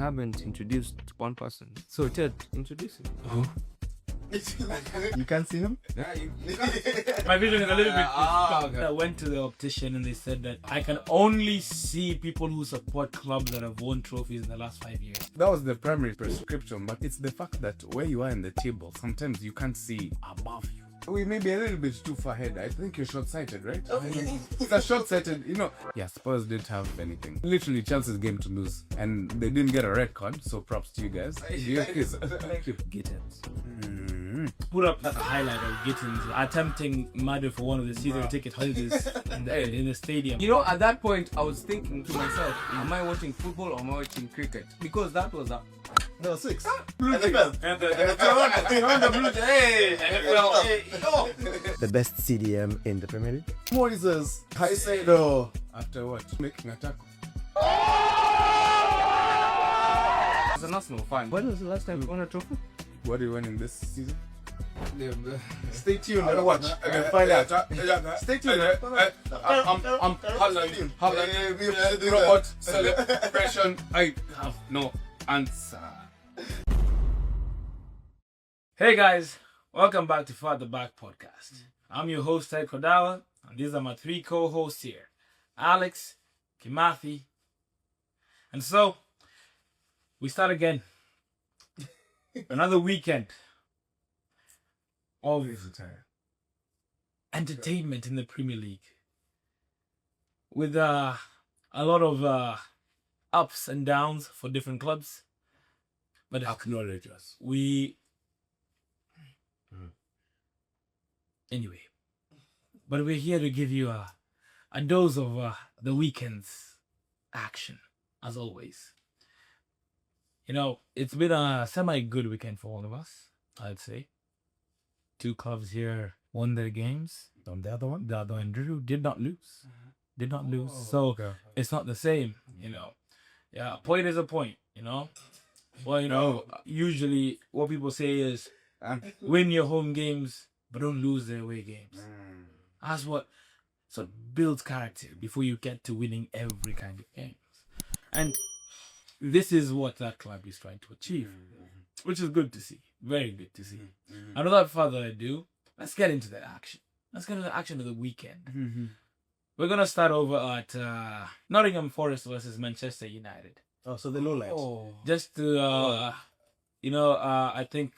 haven't introduced one person. So Ted, introduce him. Who? You can't see him? My vision is a little bit okay. I went to the optician and they said that I can only see people who support clubs that have won trophies in the last 5 years. That was the primary prescription, but it's the fact that where you are in the table, sometimes you can't see above you. We may be a little bit too far ahead. I think you're short-sighted, right? It's a short-sighted, Yeah, Spurs didn't have anything. Literally Chelsea's game to lose. And they didn't get a red card, so props to you guys. Gittins. Put up a highlight of Gittins attempting murder for one of the season ticket holders in the stadium. You know, at that point, I was thinking to myself, am I watching football or am I watching cricket? Because that was No, 6. NFL. The best CDM in the Premier League. Moises Caicedo. After what? Making a tackle. As an Arsenal fan, when was the last time you won a trophy? What are you winning this season? Stay tuned and watch. And find out. Stay tuned. I'm Holland. Robot celebration. I have no answer. Hey guys, welcome back to Far the Back Podcast. I'm your host Ted Kodawa, and these are my 3 co-hosts here, Alex, Kimathi, and so we start again. Another weekend of entertainment in the Premier League, with a lot of ups and downs for different clubs. But Acknowledge us. Anyway, but we're here to give you a dose of the weekend's action, as always. You know, it's been a semi-good weekend for all of us, I'd say. 2 clubs here won their games. And the other one? The other one did not lose. Did not lose. So okay. It's not the same, you know. Yeah, a point is a point, you know. Well, you know, usually what people say is win your home games, but don't lose their away games. That's what sort of builds character before you get to winning every kind of games. And this is what that club is trying to achieve, which is good to see. Very good to see. And without further ado, let's get into the action. Let's get into the action of the weekend. We're going to start over at Nottingham Forest versus Manchester United. Oh, so the lowlights. Just to, I think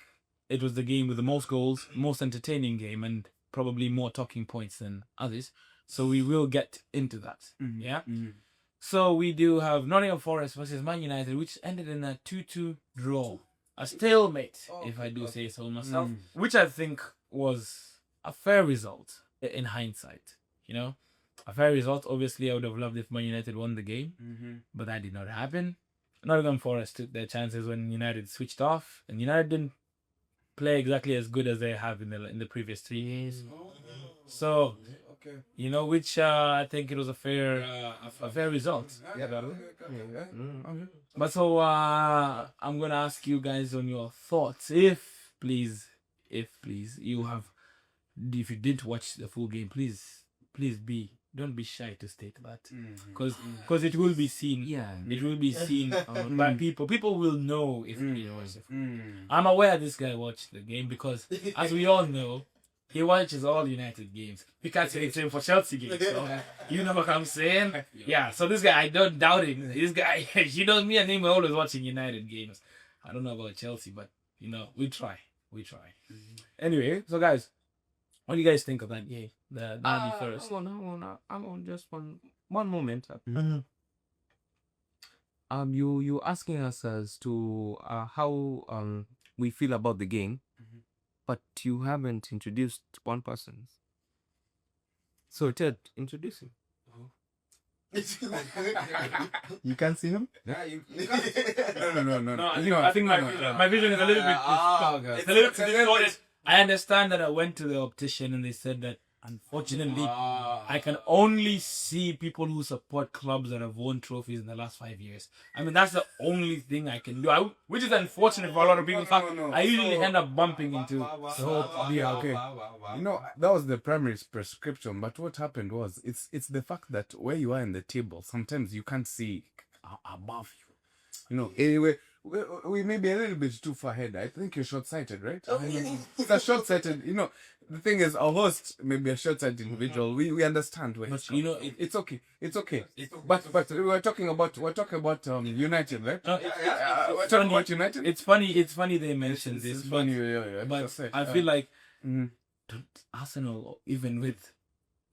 it was the game with the most goals, most entertaining game, and probably more talking points than others. So we will get into that. Yeah? So we do have Nottingham Forest versus Man United, which ended in a 2-2 draw. A stalemate, if I do say so myself. Which I think was a fair result in hindsight. You know? A fair result. Obviously, I would have loved if Man United won the game, but that did not happen. Nottingham Forest took their chances when United switched off, and United didn't play exactly as good as they have in the previous 3 years. So, you know, which I think it was a fair result. But so I'm gonna ask you guys on your thoughts, if you didn't watch the full game, please don't be shy to state that, because it will be seen. Yeah, it will be seen by people. People will know if you watch it. I'm aware this guy watched the game because, as we all know, he watches all United games. We can't say the same for Chelsea games. So, you know what I'm saying? Yeah. So this guy, I don't doubt him. This guy, you know, me and him are always watching United games. I don't know about Chelsea, but you know, we try. Anyway, so guys, what do you guys think of that game? The derby first. I'm on just one moment. You asking us as to how we feel about the game, but you haven't introduced one person. So Ted, introduce him. You can't see him? No. I think my vision is a little bit. It's a little bit distorted. I understand that I went to the optician and they said that, unfortunately, I can only see people who support clubs that have won trophies in the last 5 years. I mean, that's the only thing I can do, which is unfortunate for a lot of people. I usually end up bumping into the whole... Yeah, okay. You know, that was the primary prescription, but what happened was, it's the fact that where you are in the table, sometimes you can't see above you. Anyway, we may be a little bit too far ahead. I think you're short-sighted, right? It's a short-sighted. The thing is, our host may be a short-sighted individual. We understand where. But It's okay. It's okay. But we're talking about United, right? We're talking about United. It's funny they mentioned this. It's funny, yeah. But I feel like Arsenal, even with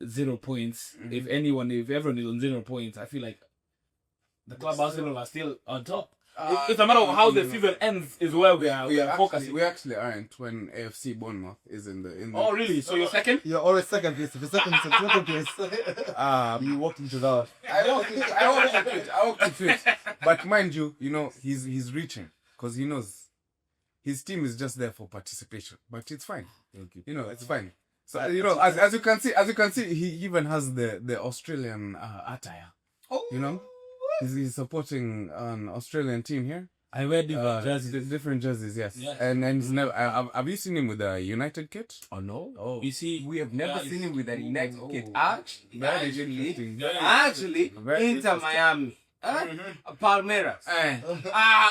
0 points, if everyone is on 0 points, I feel like the club Arsenal are still on top. It's a matter of how the season ends is where we are focusing. We actually aren't when AFC Bournemouth is in the. Oh really? So you're second? You're always second place. If you're second place, you walked into that. I walked into it. But mind you, he's reaching because he knows his team is just there for participation. But it's fine. It's fine. So as you can see, he even has the Australian attire. He's supporting an Australian team here. I wear different jerseys. Different jerseys, yes. Yes. And he's never. Have you seen him with a United kit? Oh no. Oh, You see, We have never seen him with a United kit. very interesting. Actually, Very Inter Miami. Palmeiras.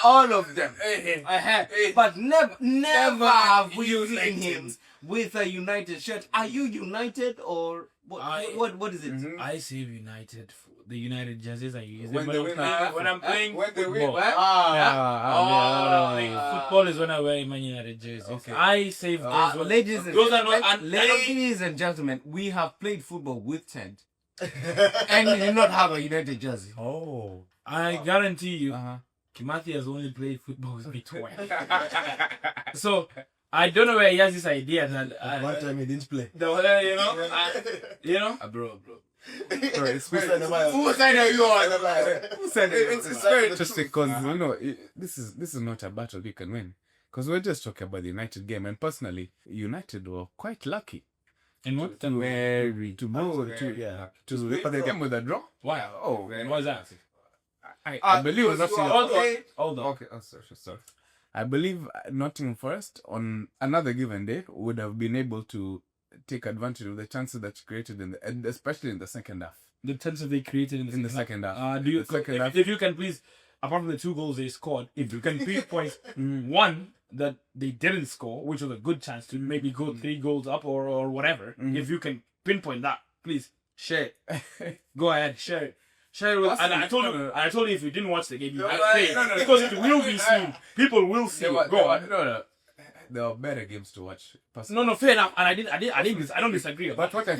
All of them. But never have we seen him with a United shirt. Are you United or what is it? I save United. The United jerseys I use When when, they win, when I'm playing when they win, football. Football is when I wear Man United jerseys. Okay. I save those. Ladies and Those are gentlemen, not- ladies and gentlemen, we have played football with Ted, and we do not have a United jersey. Oh. I guarantee you, Kimathi has only played football with me twice. So I don't know where he has this idea that One time he didn't play. bro. Sorry, it's Who said about- Who said that you are? Who said it? It's very interesting because this is not a battle you can win. Because we're just talking about the United game, and personally, United were quite lucky And what? to But they came with a draw. Why? Oh, what's that? I believe it was actually. Hold on. Okay, sorry. I believe Nottingham Forest on another given day would have been able to take advantage of the chances that you created and especially in the second half. The chances they created In the second half. Do you? The second half. If you can please, apart from the 2 goals they scored, if you can pinpoint one that they didn't score, which was a good chance to maybe go 3 goals up or whatever. If you can pinpoint that, please share it. Go ahead, share it. Share it with, and I told you if you didn't watch the game, you had to say it. Because it will be seen. People will see it. Go on. No. There are better games to watch. No, fair enough. And I don't disagree. But what I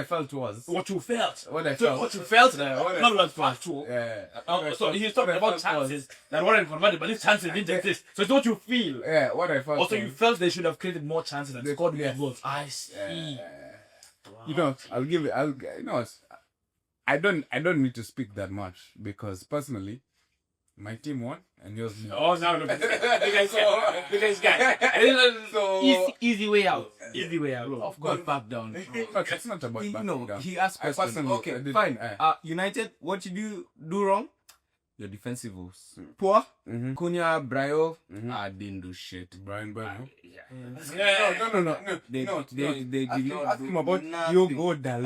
felt was what you felt. what I So felt. what you felt, not what factual. Yeah. So he's talking about chances that weren't converted, but these chances didn't exist. So it's what you feel. Yeah, what I felt. Also, was- you felt they should have created more chances and scored more Yes. goals. I see. I'll give it. I don't need to speak that much because personally, my team won and yours. Oh no! Look at this guy. Easy way out. Easy way out. Of course, back down. But it's not about backing down. He asked I questions. personally- Okay, I did- fine. United, what did you do wrong? Your defensive was poor. Cunha, Brayo, didn't do shit. Brian Burno. No. They did not Ask do him about nothing. you go Dalo.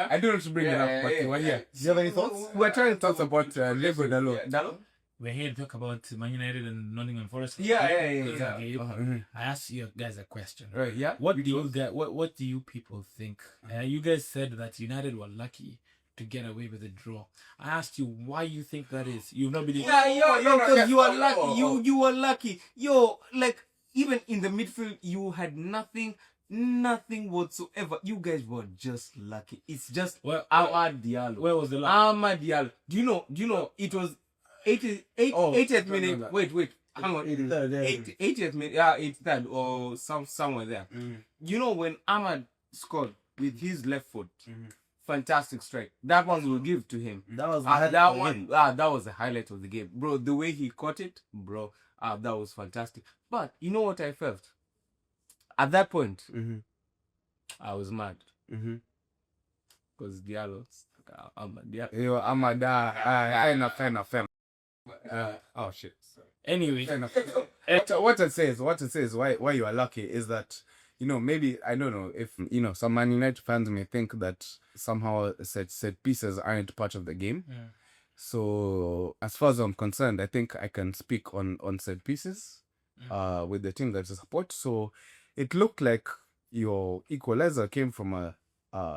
I don't want to bring it up, but you were here. Do you have any thoughts? We're trying to talk about Lego Dalo. Dalo? We're here to talk about Man United and Nottingham Forest. Yeah. Okay. Uh-huh. I asked you guys a question. Right, yeah. What do you people think? You guys said that United were lucky to get away with a draw. I asked you why you think that is. You've not been. Because you are lucky. You were lucky. Like even in the midfield, you had nothing whatsoever. You guys were just lucky. It's just Amad Diallo. Where was the luck? Amad Diallo. Do you know? It was 80th minute. no. Wait. Hang on. 80th minute. Yeah, 83rd or somewhere there. You know when Amad scored with his left foot. Fantastic strike. That one will give to him. That was that was the highlight of the game, bro. The way he caught it, bro. That was fantastic. But you know what I felt at that point? I was mad because Diallo. Fair enough. Oh shit. Anyway, Fair enough. What it says, why you are lucky is that maybe I don't know if some Man United fans may think that somehow set pieces aren't part of the game. Yeah. So as far as I'm concerned, I think I can speak on set pieces with the team that I support. So it looked like your equalizer came from a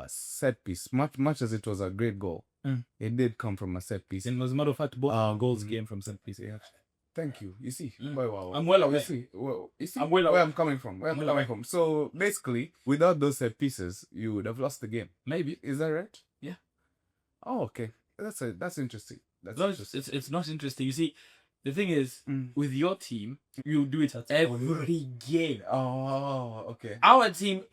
set piece, much as it was a great goal. It did come from a set piece. And as a matter of fact, both goals came from set pieces. Yeah. Thank you. You see, wow. I'm well aware. You see I'm well where aware. I'm coming from. So basically, without those set pieces, you would have lost the game. Maybe. Is that right? Yeah. Oh, okay. That's interesting. It's not interesting. You see, the thing is, with your team, you do it at every game. Oh, okay. Our team,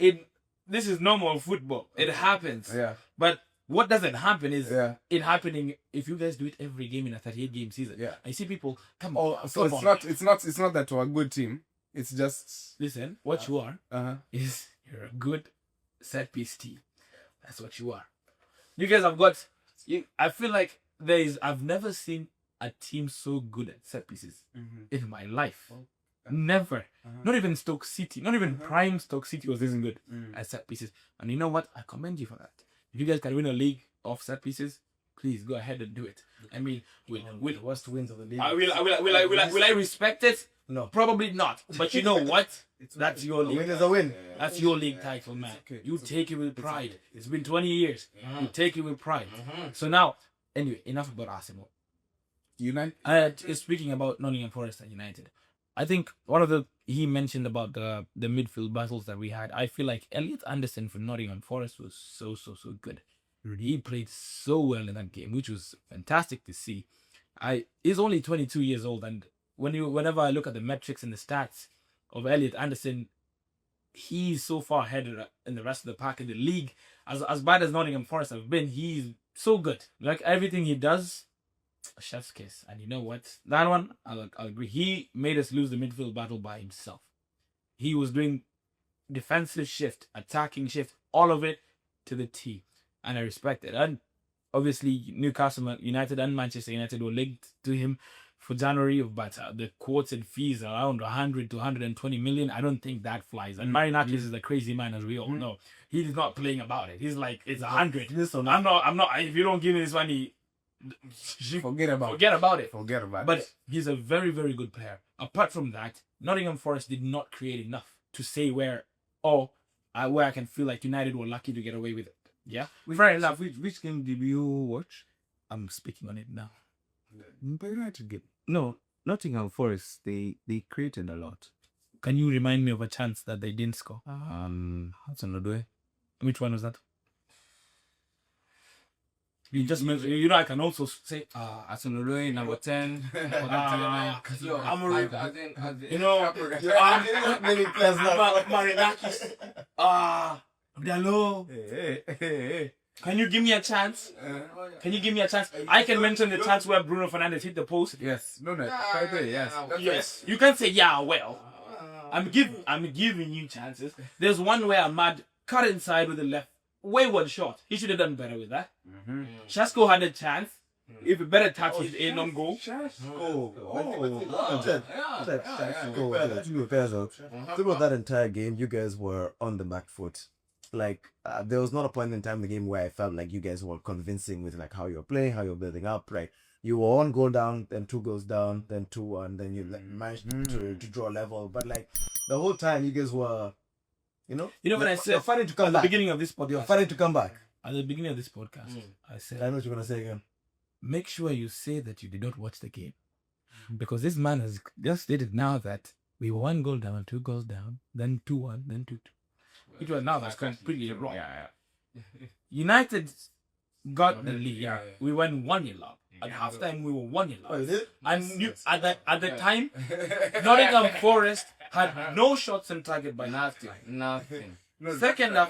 this is normal football. It happens. Yeah. But what doesn't happen is Yeah. it happening if you guys do it every game in a 38-game season. Yeah. I see people come. Oh, so come on. it's not that we're a good team. It's just Listen, what you are is you're a good set piece team. That's what you are. You guys have got. I feel like I've never seen a team so good at set pieces in my life. Never. Not even Stoke City. Not even prime Stoke City was this good at set pieces. And you know what? I commend you for that. If you guys can win a league of set pieces, please go ahead and do it. I mean, will worst wins of the league. I respect it? No. Probably not. But you know what? That's your A league. win is a win. That's your league title, man. You take it with pride. It's been 20 years. You take it with pride. So now, anyway, enough about Arsenal. United. Speaking about Nottingham Forest and United, I think he mentioned about the midfield battles that we had. I feel like Elliot Anderson for Nottingham Forest was so good. He played so well in that game, which was fantastic to see. He's only 22 years old, and whenever I look at the metrics and the stats of Elliot Anderson, he's so far ahead in the rest of the pack in the league. As bad as Nottingham Forest have been, he's so good. Like everything he does, a chef's kiss. And you know what? That one, I'll agree. He made us lose the midfield battle by himself. He was doing defensive shift, attacking shift, all of it to the T. And I respect it. And obviously, Newcastle United and Manchester United were linked to him for January, but the quoted fees are around 100 to 120 million. I don't think that flies. And Marinakis is a crazy man, as we all know. He's not playing about it. He's like, it's 100. Listen, I'm not. If you don't give me this money, Forget about it. it. But he's a very, very good player. Apart from that, Nottingham Forest did not create enough to say where I can feel like United were lucky to get away with it. Yeah, fair enough. Which game did you watch? I'm speaking on it now. The United game. No, Nottingham Forest. They created a lot. Can you remind me of a chance that they didn't score? Hudson Odoi. Which one was that? You just mentioned, I can also say, Hudson Odoi, number 10. Amorim, many players now. Marinakis, Diallo. Hey. Can you give me a chance? I can mention the chance where Bruno Fernandes hit the post. Yes. No. Right there. Yes. Yes. You can say, well. I'm giving you chances. There's one where Amad cut inside with the left. Wayward shot. He should have done better with that. Shasko had a chance. If a better touch is in on goal. Throughout that entire game, you guys were on the back foot. Like, there was not a point in time in the game where I felt like you guys were convincing with like how you're playing, how you're building up. Right, you were 1 goal down, then 2 goals down, then 2-1, then you managed to draw level. But like the whole time, you guys were. When I said fighting to come at back. the beginning of this podcast, You're fighting to come back. At the beginning of this podcast, I said, I know what you're gonna say again. make sure you say that you did not watch the game, because this man has just stated now that we were 1 goal down, 2 goals down, then 2-1, then 2-2. Which was now that's completely wrong. United got the lead. We went 1-0 up. At halftime, we were 1-0 up. Oh, is it? And at the time, Nottingham Forest had no shots on target by Nothing. second half.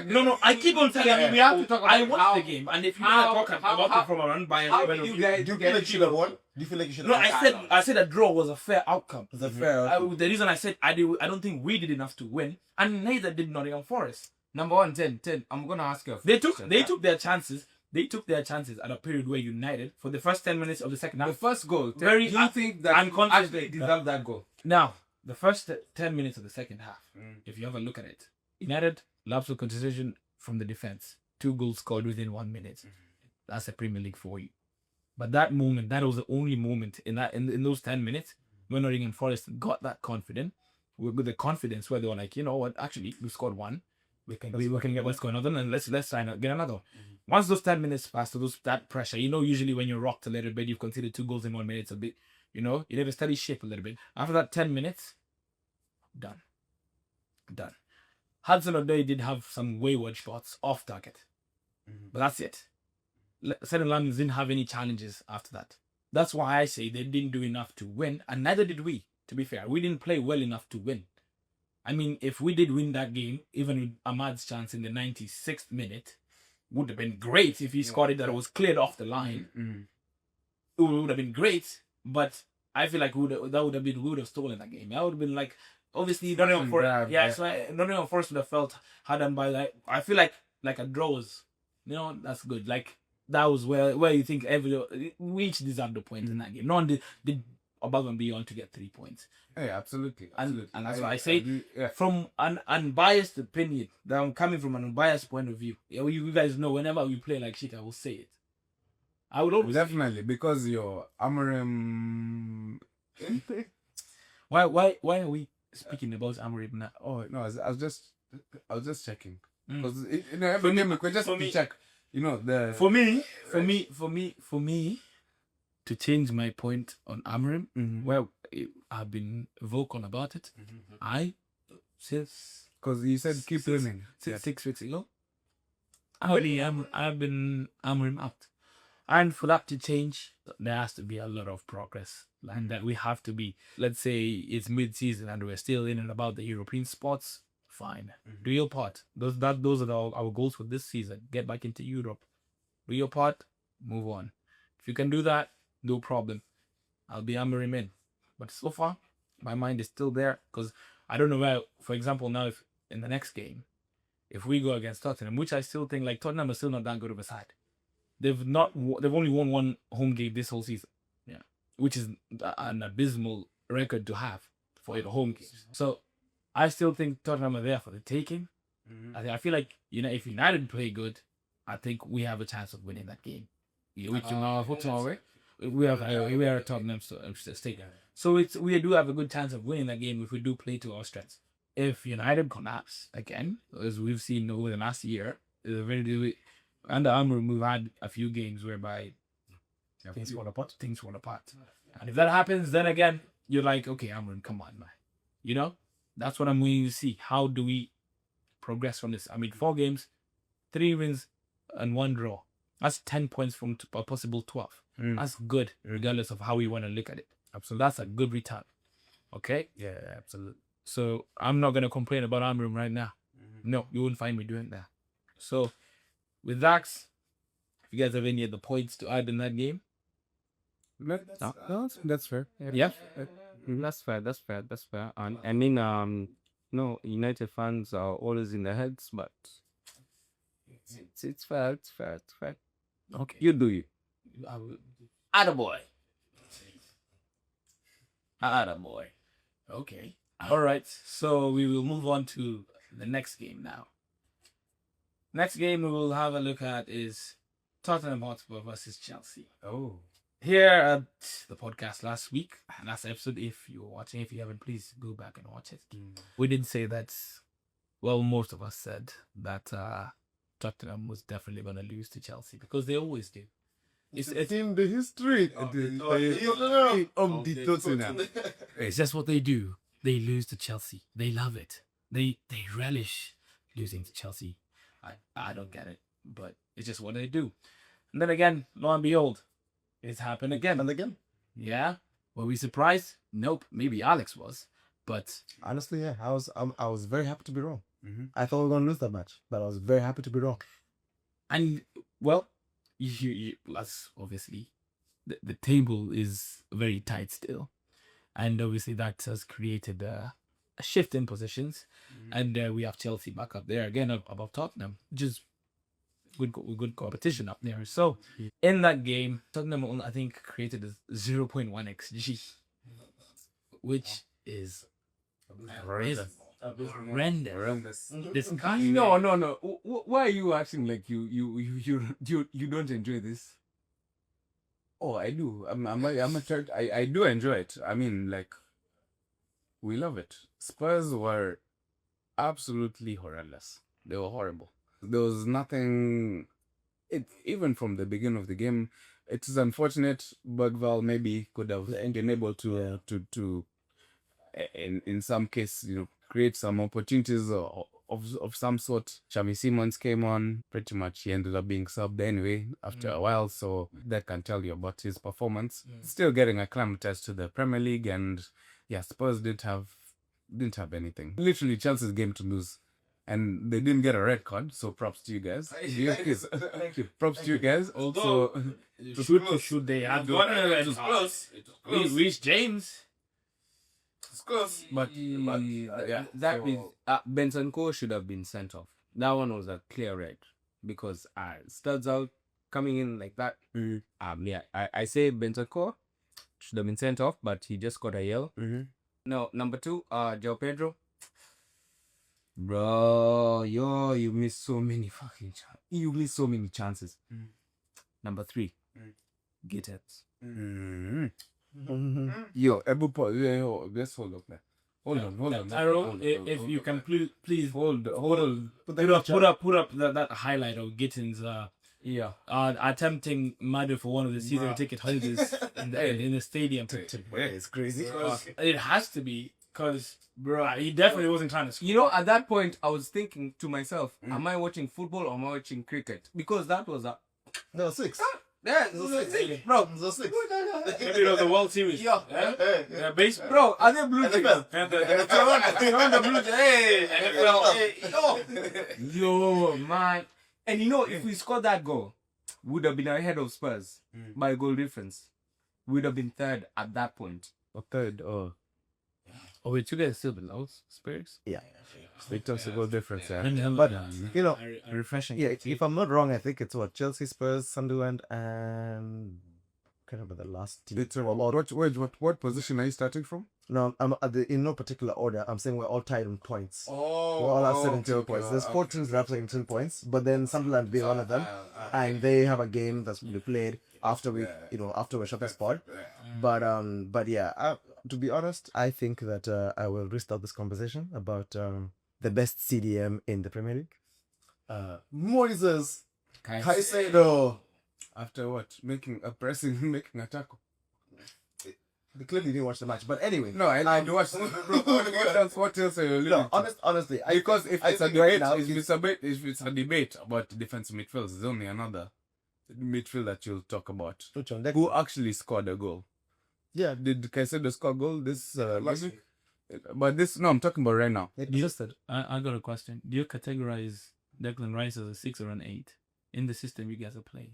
No. I keep on telling you we have to talk about. I watched the game, and if you want to talk about it from a run by, Do you feel like you should have won? Do you feel like you should have? No, I said a draw was a fair outcome. It's a fair. The reason I said I don't think we did enough to win, and neither did Nottingham Forest. Number 1, 10. I'm gonna ask you. They took their chances. They took their chances at a period where United, for the first 10 minutes of the second half, The first goal. Very do you think that unconscious actually deserved that goal? Now, the first 10 minutes of the second half, if you have a look at it, United, lapse of concentration from the defense. 2 goals scored within 1 minute. That's a Premier League for you. But that moment, that was the only moment in those 10 minutes when Nottingham Forest got that confident, with the confidence where they were like, you know what, actually, we scored 1. We can get what's going on, and let's try and get another. Once those 10 minutes pass, that pressure, usually when you're rocked a little bit, you've conceded 2 goals in 1 minute, it's a bit, you need to steady shape a little bit. After that 10 minutes, done. Hudson-Odoi did have some wayward shots off target, but that's it. Southern London didn't have any challenges after that. That's why I say they didn't do enough to win, and neither did we. To be fair, we didn't play well enough to win. I mean, if we did win that game, even with Amad's chance in the 96th minute, would have been great if he scored it that it was cleared off the line. It would have been great, but I feel like we would have stolen that game. That would have been like, obviously, Nottingham Forest. So Nottingham Forest would have felt hard done by that. I feel like a draw was, that's good. Like that was where you think we each deserved the point in that game. No one did above and beyond to get 3 points. Yeah, absolutely. And that's why I say, from an unbiased opinion, that I'm coming from an unbiased point of view. You guys know whenever we play like shit, I will say it. I would always definitely, because you're Amorim. Why are we speaking about Amorim now? Oh no, I was just checking because every game we could just check. For me, to change my point on Amorim, well, I've been vocal about it. Because you said keep learning. 6 weeks ago, I've been Amorim out. And for that to change, there has to be a lot of progress. And that we have to be, let's say it's mid-season and we're still in and about the European spots, fine. Do your part. Those are our goals for this season. Get back into Europe. Do your part, move on. If you can do that, no problem. I'll be Amorim in. But so far, my mind is still there because I don't know where, for example, now if in the next game, if we go against Tottenham, which I still think like Tottenham is still not that good of a side. They've only won 1 home game this whole season. Yeah. Which is an abysmal record to have for the home games. So I still think Tottenham are there for the taking. I feel like, if United play good, I think we have a chance of winning that game. We are Tottenham State. So we do have a good chance of winning that game if we do play to our strengths. If United collapse again, as we've seen over the last year, under Amorim, we've had a few games whereby things fall apart. And if that happens, then again, you're like, okay, Amorim, come on, man. That's what I'm waiting to see. How do we progress from this? I mean, 4 games, 3 wins, and 1 draw. That's 10 points from a possible 12. That's good, regardless of how we want to look at it. Absolutely. That's a good return. Okay? Yeah, absolutely. So I'm not going to complain about Amorim right now. No, you won't find me doing that. So with that, if you guys have any other points to add in that game? No, that's fair. Yeah. That's fair. And I mean, United fans are always in their heads, but it's fair. Okay. You do you. Attaboy. Okay. All right. So we will move on to the next game now. Next game we will have a look at is Tottenham Hotspur versus Chelsea. Oh. Here at the podcast last episode, if you're watching, if you haven't, please go back and watch it. We did say that, well, most of us said that Tottenham was definitely going to lose to Chelsea because they always do. It's in the history of the Tottenham. It's just what they do. They lose to Chelsea. They love it. They relish losing to Chelsea. I don't get it, but it's just what they do. And then again, lo and behold, it's happened again. And again? Yeah. Were we surprised? Nope. Maybe Alex was, but honestly, yeah, I was very happy to be wrong. I thought we were gonna lose that match, but I was very happy to be wrong. And well, that's obviously the table is very tight still, and obviously that has created a shift in positions, and we have Chelsea back up there again above Tottenham, which is good competition up there. So in that game, Tottenham I think created a 0.1 xG, which is Horrendous. Disgusting. No. Why are you acting like you don't enjoy this? Oh, I do. I do enjoy it. I mean, like, we love it. Spurs were absolutely horrendous. They were horrible. There was nothing. Even from the beginning of the game, it is unfortunate. Bergvall maybe could have been able to in some case, create some opportunities of some sort. Xavi Simons came on. Pretty much he ended up being subbed anyway after a while, so that can tell you about his performance. Still getting acclimatized to the Premier League, and yeah, Spurs didn't have anything. Literally Chelsea's game to lose. And they didn't get a red card, so props to you guys. Thank you. Props to you guys. Also, Should they have got it? Was close. Reece James. It's close. But yeah, Bentancur should have been sent off. That one was a clear red because studs out coming in like that. I say Bentancur should have been sent off, but he just got a yellow. No, number 2, Joao Pedro. Bro, you missed so many fucking chances. You missed so many chances. Number 3, Gittens. Yo, let's hold up there. Hold on. Tyrone, if you can please Hold on. put up that highlight of Gittins attempting murder for one of the season ticket holders in the stadium. It's crazy. It has to be because he definitely wasn't trying to score. At that point, I was thinking to myself, am I watching football or am I watching cricket? Because that was No, 6. yeah, It's a 6. bro. It's a 6. Maybe it was the World Series. Yeah. Baseball. Bro, are they blue jays? NFL. And the Blue Jays. Yo, man. And if we scored that goal, we would have been ahead of Spurs by a goal difference. We would have been third at that point. Or third, or Oh, wait, you guys still below Spurs? Yeah. they took a goal difference. Yeah. But, Mm-hmm. Refreshing. yeah, if I'm not wrong, I think it's Chelsea, Spurs, Sunderland, and kind of the last team. What position are you starting from? No, I'm in no particular order. I'm saying we're all tied on points. Oh, We all have 17 points. There's 4 teams that have 17 points, but then Sunderland being one of them, and they have a game that's to be played after we shut the spot. But yeah, to be honest, I think that I will restart this conversation about the best CDM in the Premier League. Moises Caicedo. After what? Making a tackle. They clearly didn't watch the match, but anyway. No, I watched. What else are you alluding No, to? honestly, Because if I it's a think right debate, now if it's a debate about defensive midfields, there's only another midfield that you'll talk about. which one? Who actually scored a goal? Yeah, Did Caicedo score a goal this last week? But this, no, I'm talking about right now. I got a question. Do you categorize Declan Rice as a 6 or an 8 in the system you guys are playing?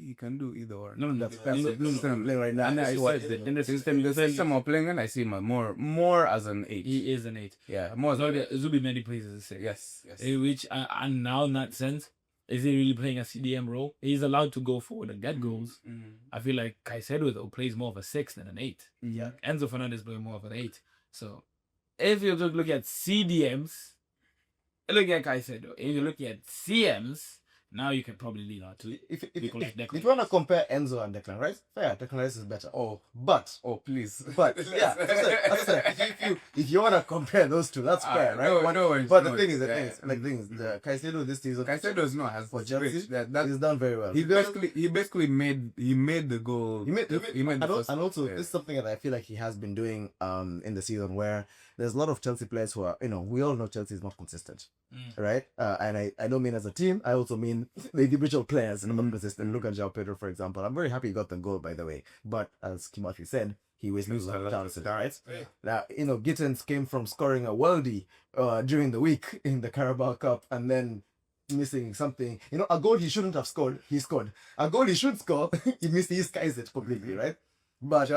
He can do either or. No, that's in the the system I'm playing right now. And I said in the system, the system I'm playing in, I see him more as an 8. he is an 8. Yeah, more as an 8. Zubi plays as a 6. Yes. Which, and now in that sense, is he really playing a CDM role? He's allowed to go forward and get goals. I feel like Caicedo though plays more of a 6 than an 8. Yeah. Enzo Fernandez plays more of an 8. So if you just look at CDMs, look at Caicedo. If you're looking at CMs, now you can probably lean out to If people like Declan. you want to compare Enzo and Declan Rice, fair, Declan Rice is better. Oh, please. But yeah, if you want to compare those two, that's fair, right? But the thing is, the Caicedo this season, Caicedo is not has for Chelsea, he's he's done very well. He basically made the goal. He made the first. and also this is something that I feel like he has been doing in the season where there's a lot of Chelsea players who are, we all know Chelsea is not consistent, right? And I don't mean as a team, I also mean the individual players and not consistent. Look at Joao Pedro, for example. I'm very happy he got the goal, by the way. But as Kimathi said, he wasted a lot of chances, right? Now, Gittens came from scoring a worldie during the week in the Carabao Cup and then missing something. A goal he shouldn't have scored, he scored. A goal he should score, he missed his skies it completely, right? But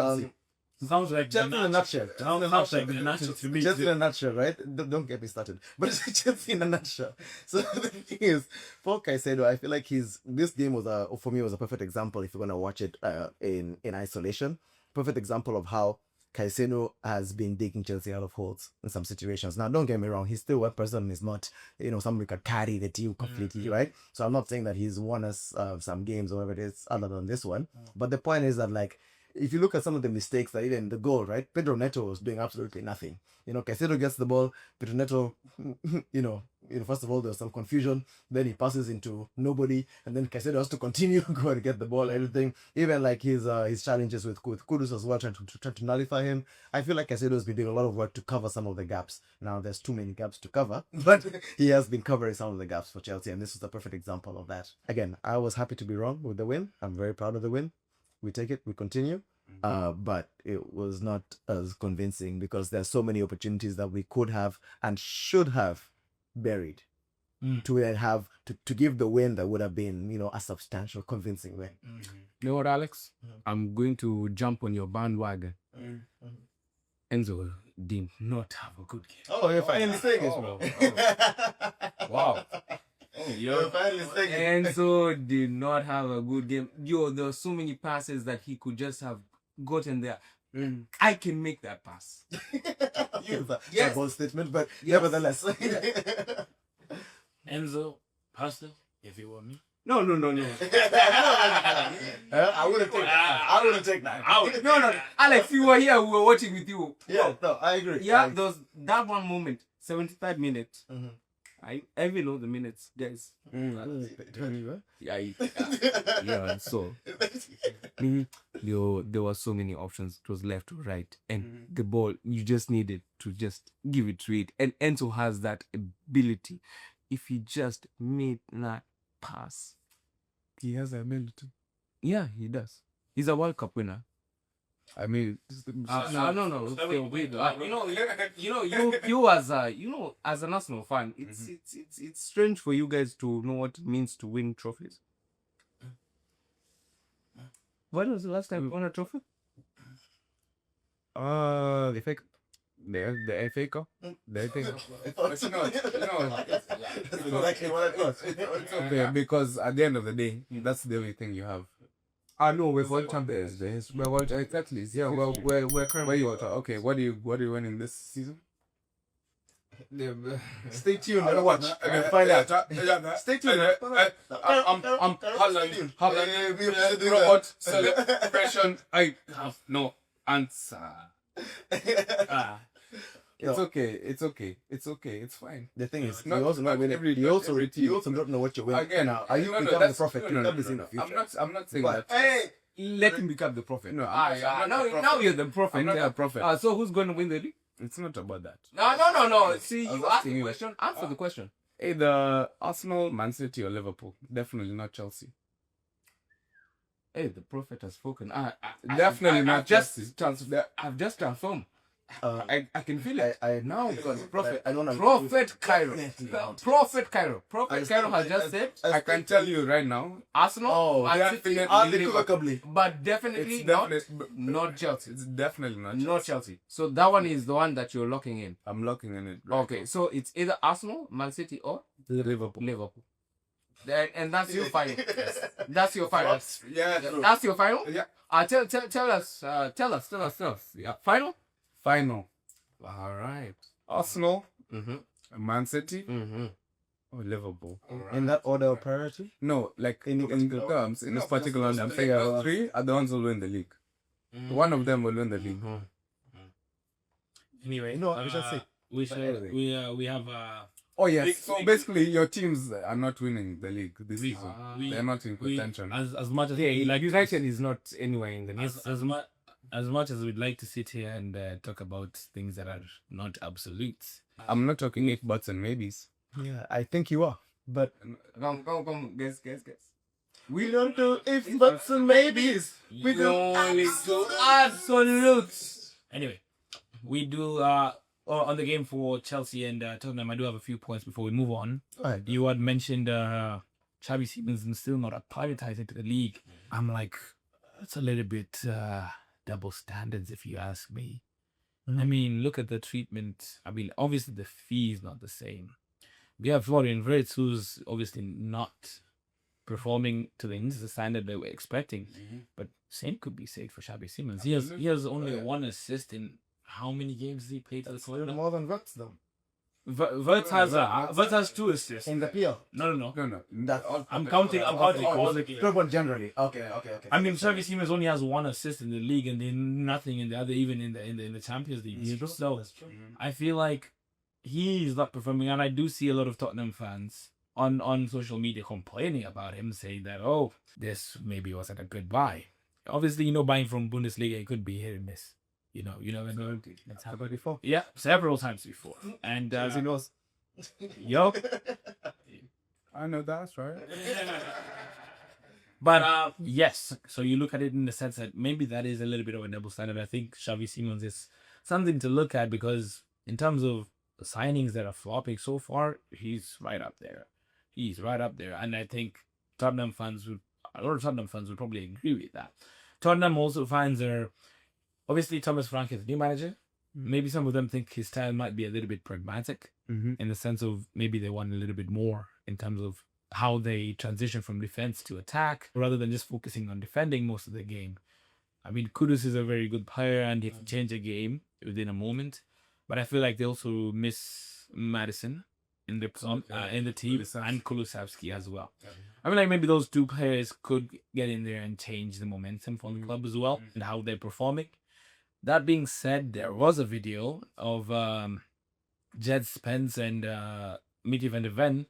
Sounds like just in a nutshell. Sounds like the natural to me. Just in a nutshell, right? Don't get me started. But it's just in a nutshell. So the thing is, for Caicedo, I feel like this game was for me was a perfect example. If you're gonna watch it in isolation, perfect example of how Caicedo has been digging Chelsea out of holes in some situations. Now, don't get me wrong, he's still one person, is not, somebody could carry the team completely, right? So I'm not saying that he's won us some games or whatever it is other than this one. But the point is that, like, if you look at some of the mistakes that even the goal, right? Pedro Neto was doing absolutely nothing. Caicedo gets the ball, Pedro Neto, first of all, there's some confusion. Then he passes into nobody, and then Caicedo has to continue go and get the ball, everything. Even like his challenges with Kudus as well, trying to nullify him. I feel like Caicedo has been doing a lot of work to cover some of the gaps. Now, there's too many gaps to cover, but he has been covering some of the gaps for Chelsea, and this is a perfect example of that. Again, I was happy to be wrong with the win. I'm very proud of the win. We take it, we continue. But it was not as convincing because there's so many opportunities that we could have and should have buried to then have to give the win that would have been, a substantial, convincing win. You know what, Alex? I'm going to jump on your bandwagon. Enzo did not have a good game. Oh, you're finally saying it, bro. Wow. You're finally saying it. Enzo did not have a good game. There were so many passes that he could just have gotten there. I can make that pass. Yes. A bold statement, but nevertheless. Enzo, Pastor, if you want me. No. I wouldn't take that. No. Alex, you were here. We were watching with you. Yeah, no, I agree. Yeah, that one moment, 73rd minute. I even know the minutes, guys. Yeah. So there were so many options. It was left to right, and the ball you just needed to just give it to it. And Enzo has that ability. If he just made that pass, He has the ability. yeah, he does. He's a World Cup winner. I mean, No. Okay, wait. You as an Arsenal fan, it's strange for you guys to know what it means to win trophies. When was the last time you won a trophy? the FA Cup. The FA Cup. The FA Cup. But Exactly what I thought. it's okay because at the end of the day, that's the only thing you have. No, we're world champions. We're world exactly. Yeah, well, we're currently world. Okay, what do you win in this season? Stay tuned and watch. And find out. Stay tuned. I'm Holland. Robot celebration. I have no answer. It's okay. It's fine. The thing is, Not- you also not not winning. every- You not also every team. you also don't know what you're winning. Again, Now, are you no, becoming the that's- prophet? no, Become this in the future. I'm not saying But, that. hey, Let him become the prophet. No, Now you're the prophet. I'm not yeah. a prophet. So who's going to win the league? It's not about that. No. See, I was you asked asking the you. question. Answer the question. Either Arsenal, Man City, or Liverpool. Definitely not Chelsea. Hey, the prophet has spoken. Definitely not Chelsea. I've just transformed. Uh, I can feel it. I Now because prophet. I don't know. Prophet Cairo. Definitely. Prophet Cairo. Prophet Cairo has just said I can tell you right now. Arsenal, Oh, Man City, definitely. unequivocally. but definitely It's not, definitely not Chelsea. It's definitely not Chelsea. Not Chelsea. So that one is the one that you're locking in. I'm locking in it. Right Okay, so it's either Arsenal, Man City, or now. Liverpool. Liverpool. And that's your final. That's your final. Yeah. That's your final. Yeah. Tell us. Yeah. Final. Final. All right. Arsenal, Mm-hmm. Man City, Mm-hmm. or Liverpool. In that order of priority? No, like in the terms, in this particular, I'm saying the three are the ones who will win the league. One of them will win the league. Anyway, No, I was just saying. we have Oh yes. Big- So big- basically, your teams are not winning the league this season. They're not in contention. as much as Yeah, we like United is not anywhere in the news. as much as we'd like to sit here and talk about things that are not absolute. I'm not talking if buts and maybes. Yeah, I think you are. But Come, guess. we don't do ifs, buts, and maybes. We do only do absolutes. Anyway, we do on the game for Chelsea and Tottenham. I do have a few points before we move on. Alright. You had mentioned Xavi Simons still not acclimatized into the league. I'm like, that's a little bit double standards if you ask me. I mean, look at the treatment. I mean, obviously the fee is not the same. We have Florian Wirtz, who's obviously not performing to the standard they were expecting. But same could be said for Xavi Simons. He has only one assist in how many games he played for the club? More than Vets though. Vert has 2 assists. In the PL. No. That's I'm counting all the games. Third one generally. Okay. I mean, Xavi Simons only has 1 assist in the league, and then nothing in the other, even in the Champions League. So I feel like he's not performing, and I do see a lot of Tottenham fans on social media complaining about him, saying that this maybe wasn't a good buy. Obviously, buying from Bundesliga, it could be hit and miss. You never know. That's happened before. Yeah, several times before. And As he knows. yo, I know that's right. but yes. So you look at it in the sense that maybe that is a little bit of a double standard. I think Xavi Simons is something to look at, because in terms of the signings that are flopping so far, he's right up there. And I think a lot of Tottenham fans would probably agree with that. Tottenham also fans are obviously Thomas Frank is a new manager. Maybe some of them think his style might be a little bit pragmatic in the sense of maybe they want a little bit more in terms of how they transition from defense to attack rather than just focusing on defending most of the game. I mean, Kudus is a very good player and he can change a game within a moment, but I feel like they also miss Madison in the team and Kulusevski as well. I mean, like maybe those 2 players could get in there and change the momentum for the club as well and how they're performing. That being said, there was a video of Jed Spence and Mitty van der Ven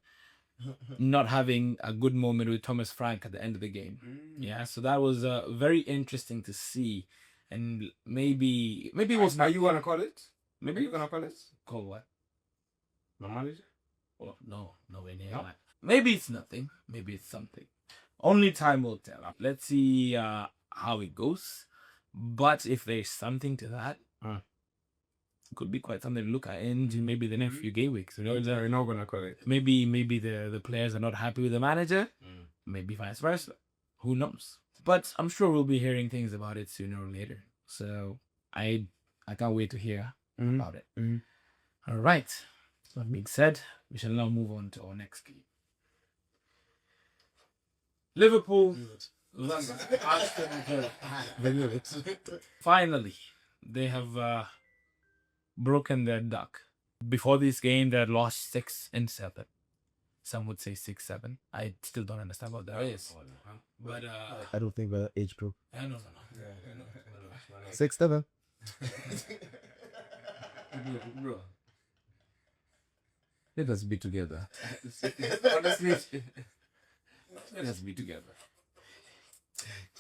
not having a good moment with Thomas Frank at the end of the game. Yeah, so that was very interesting to see. And maybe it was... Are you going to call it? Maybe Are you going to call it? Call what? My manager? Oh, no way near that. Maybe it's nothing. Maybe it's something. Only time will tell. Let's see how it goes. But if there's something to that, it could be quite something to look at in maybe the next few game weeks. We're not going to call it. Maybe the players are not happy with the manager. Maybe vice versa. Who knows? But I'm sure we'll be hearing things about it sooner or later. So I can't wait to hear about it. All right. So that being said, we shall now move on to our next game. Liverpool. Finally, they have broken their duck. Before this game, they had lost 6-7. Some would say 6-7. I still don't understand what that is. But I don't think we're age group. no. 6-7. Bro. Let us be together. Honestly, Let us be together.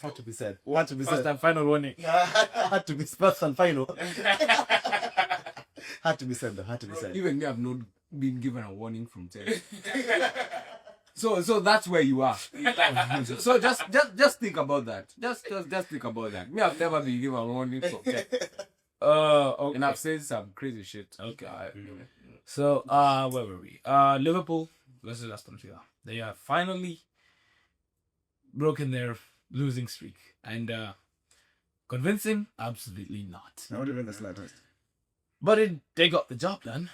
Had to be said. first and final warning. Had to be first and final. Had to be said though. Had to be said. Even me, I've not been given a warning from 10. So that's where you are. So just think about that. Just think about that. Me, I've never been given a warning from 10. Okay. And I've said some crazy shit. Okay. So, where were we? Liverpool versus Aston Villa. They are finally broken their losing streak. And convincing? Absolutely not. not even the slightest. But they got the job done.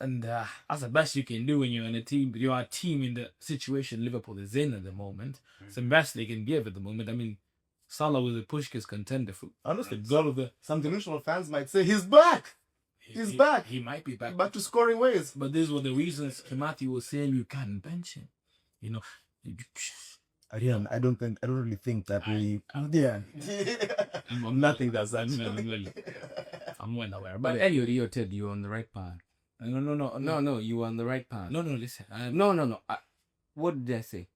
And that's the best you can do when you're in a team. You are a team in the situation Liverpool is in at the moment. It's the best they can give at the moment. I mean, Salah was a Pushkas contender for Honestly, goal of the... some delusional fans might say he's back. He's back. He might be back. Back to scoring ways. But these were the reasons Matthew was saying you can't bench him. Again, I don't really think that we. Yeah. Nothing that's that. I'm well aware. But anyway, You're Ted, you're on the right path. no. You were on the right path. No, listen. No. What did I say?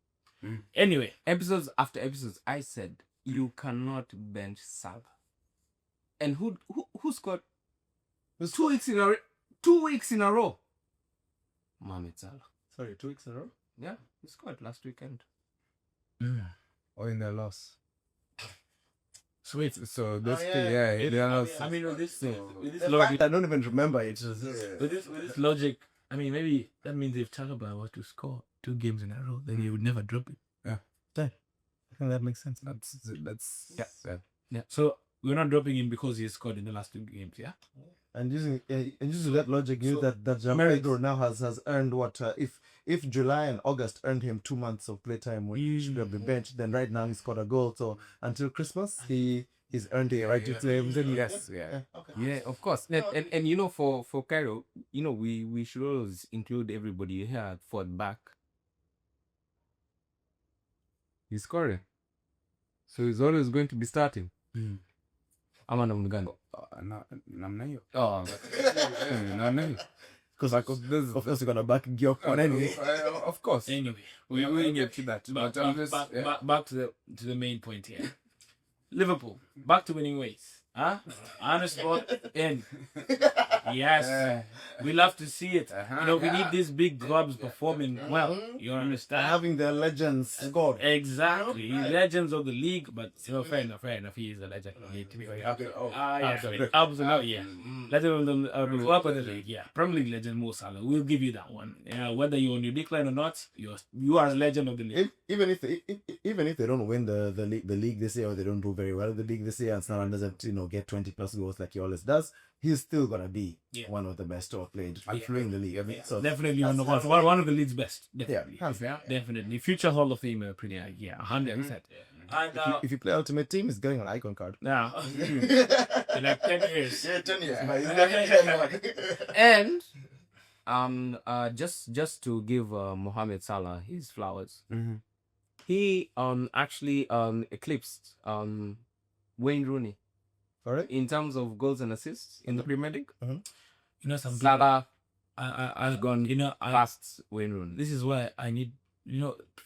Anyway, Episodes after episodes, I said you cannot bench Salah. And who scored 2 weeks in a row? 2 weeks in a row. Mohamed Salah. Sorry, 2 weeks in a row. Yeah, he scored last weekend. Or in their loss. sweet. So this yeah. thing, yeah, they are not. I mean, with this Logic, I don't even remember it. with this logic, I mean, maybe that means if Chalobah was to score 2 games in a row, then he would never drop it. I think that makes sense. That's Yeah. So we're not dropping him because he scored in the last 2 games, yeah? And using that logic, you know that Pedro now has earned what? if July and August earned him 2 months of playtime when he should have been benched, then right now he scored a goal. So until Christmas, he's earned a right to play. Yes, yeah. Yeah, of course. And you know, for Cairo, you know, we should always include everybody here for the back. He's scoring. So he's always going to be starting. Ama namna Namna hiyo. Oh, Namna hiyo. Because of course, you're gonna back Gyok on anyway. Of course. Anyway, We will get to that. back, But I'm just, back to the main point here. Liverpool back to winning ways. Huh? Honest spot in. Yes. We love to see it. You know, we need these big clubs performing well. You understand? Having their legends scored. Exactly. Legends of the league, but you know, fair enough. He is a legend. Absolutely, yeah. Legend of the top of the league, yeah. Premier League legend Mo Salah. We'll give you that one. Yeah, whether you're on your decline or not, you are a legend of the league. Even if they don't win the league this year, or they don't do very well in the league this year, and Salah doesn't get 20 plus goals like he always does, he's still gonna be one of the best to have played in the league. I mean, so definitely one of the league's best. Definitely. Yeah. Definitely. Future Hall of Famer, pretty 100%. And if you play Ultimate Team, he's getting an icon card. now, in like 10 years. Yeah, 10 years. But he's getting and just to give Mohamed Salah his flowers, he actually eclipsed Wayne Rooney in terms of goals and assists in the Premier League. You know, some Salah I've gone. past Wayne Rooney. This is why I need.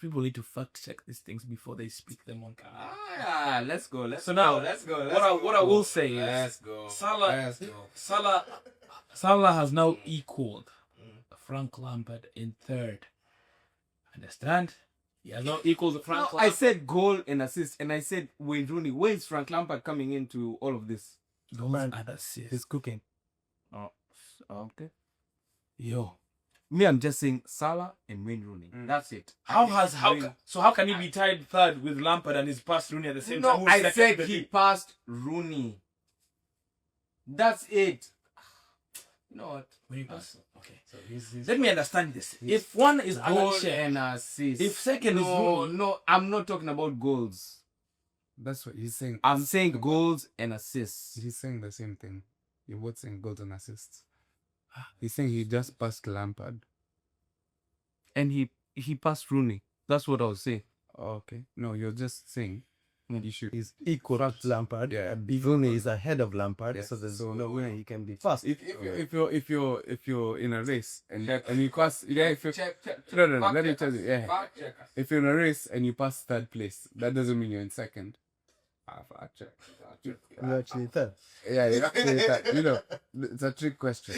People need to fact check these things before they speak them on camera. Let's go. What I will say is, Salah has now equaled Frank Lampard in third. Understand? He has now equaled Frank Lampard. I said goal and assist, and I said Wayne Rooney. Where is Frank Lampard coming into all of this? Goals and assists. He's cooking. Oh, okay. Yo. Me, I'm just saying Salah and Wayne Rooney. That's it. How can he be tied third with Lampard and he's passed Rooney at the same time? No, I said he passed Rooney. That's it. You know what? When he passed. Okay. So he's Let me understand this. If one is goal Alan Shearer, and assist. if second is Rooney, No, I'm not talking about goals. That's what he's saying. I'm saying goals and assists. He's saying the same thing. You're both saying goals and assists. He's saying he just passed Lampard. And he passed Rooney. That's what I was saying. Okay. No, you're just saying you should. He's equal to Lampard. Yeah. Rooney is ahead of Lampard, Yes. so there's no way he can be fast. If you're in a race and you pass, let me tell you, if you're in a race and you pass third place, that doesn't mean you're in second. Fact check. You're actually third. Yeah, you're actually third. It's a trick question.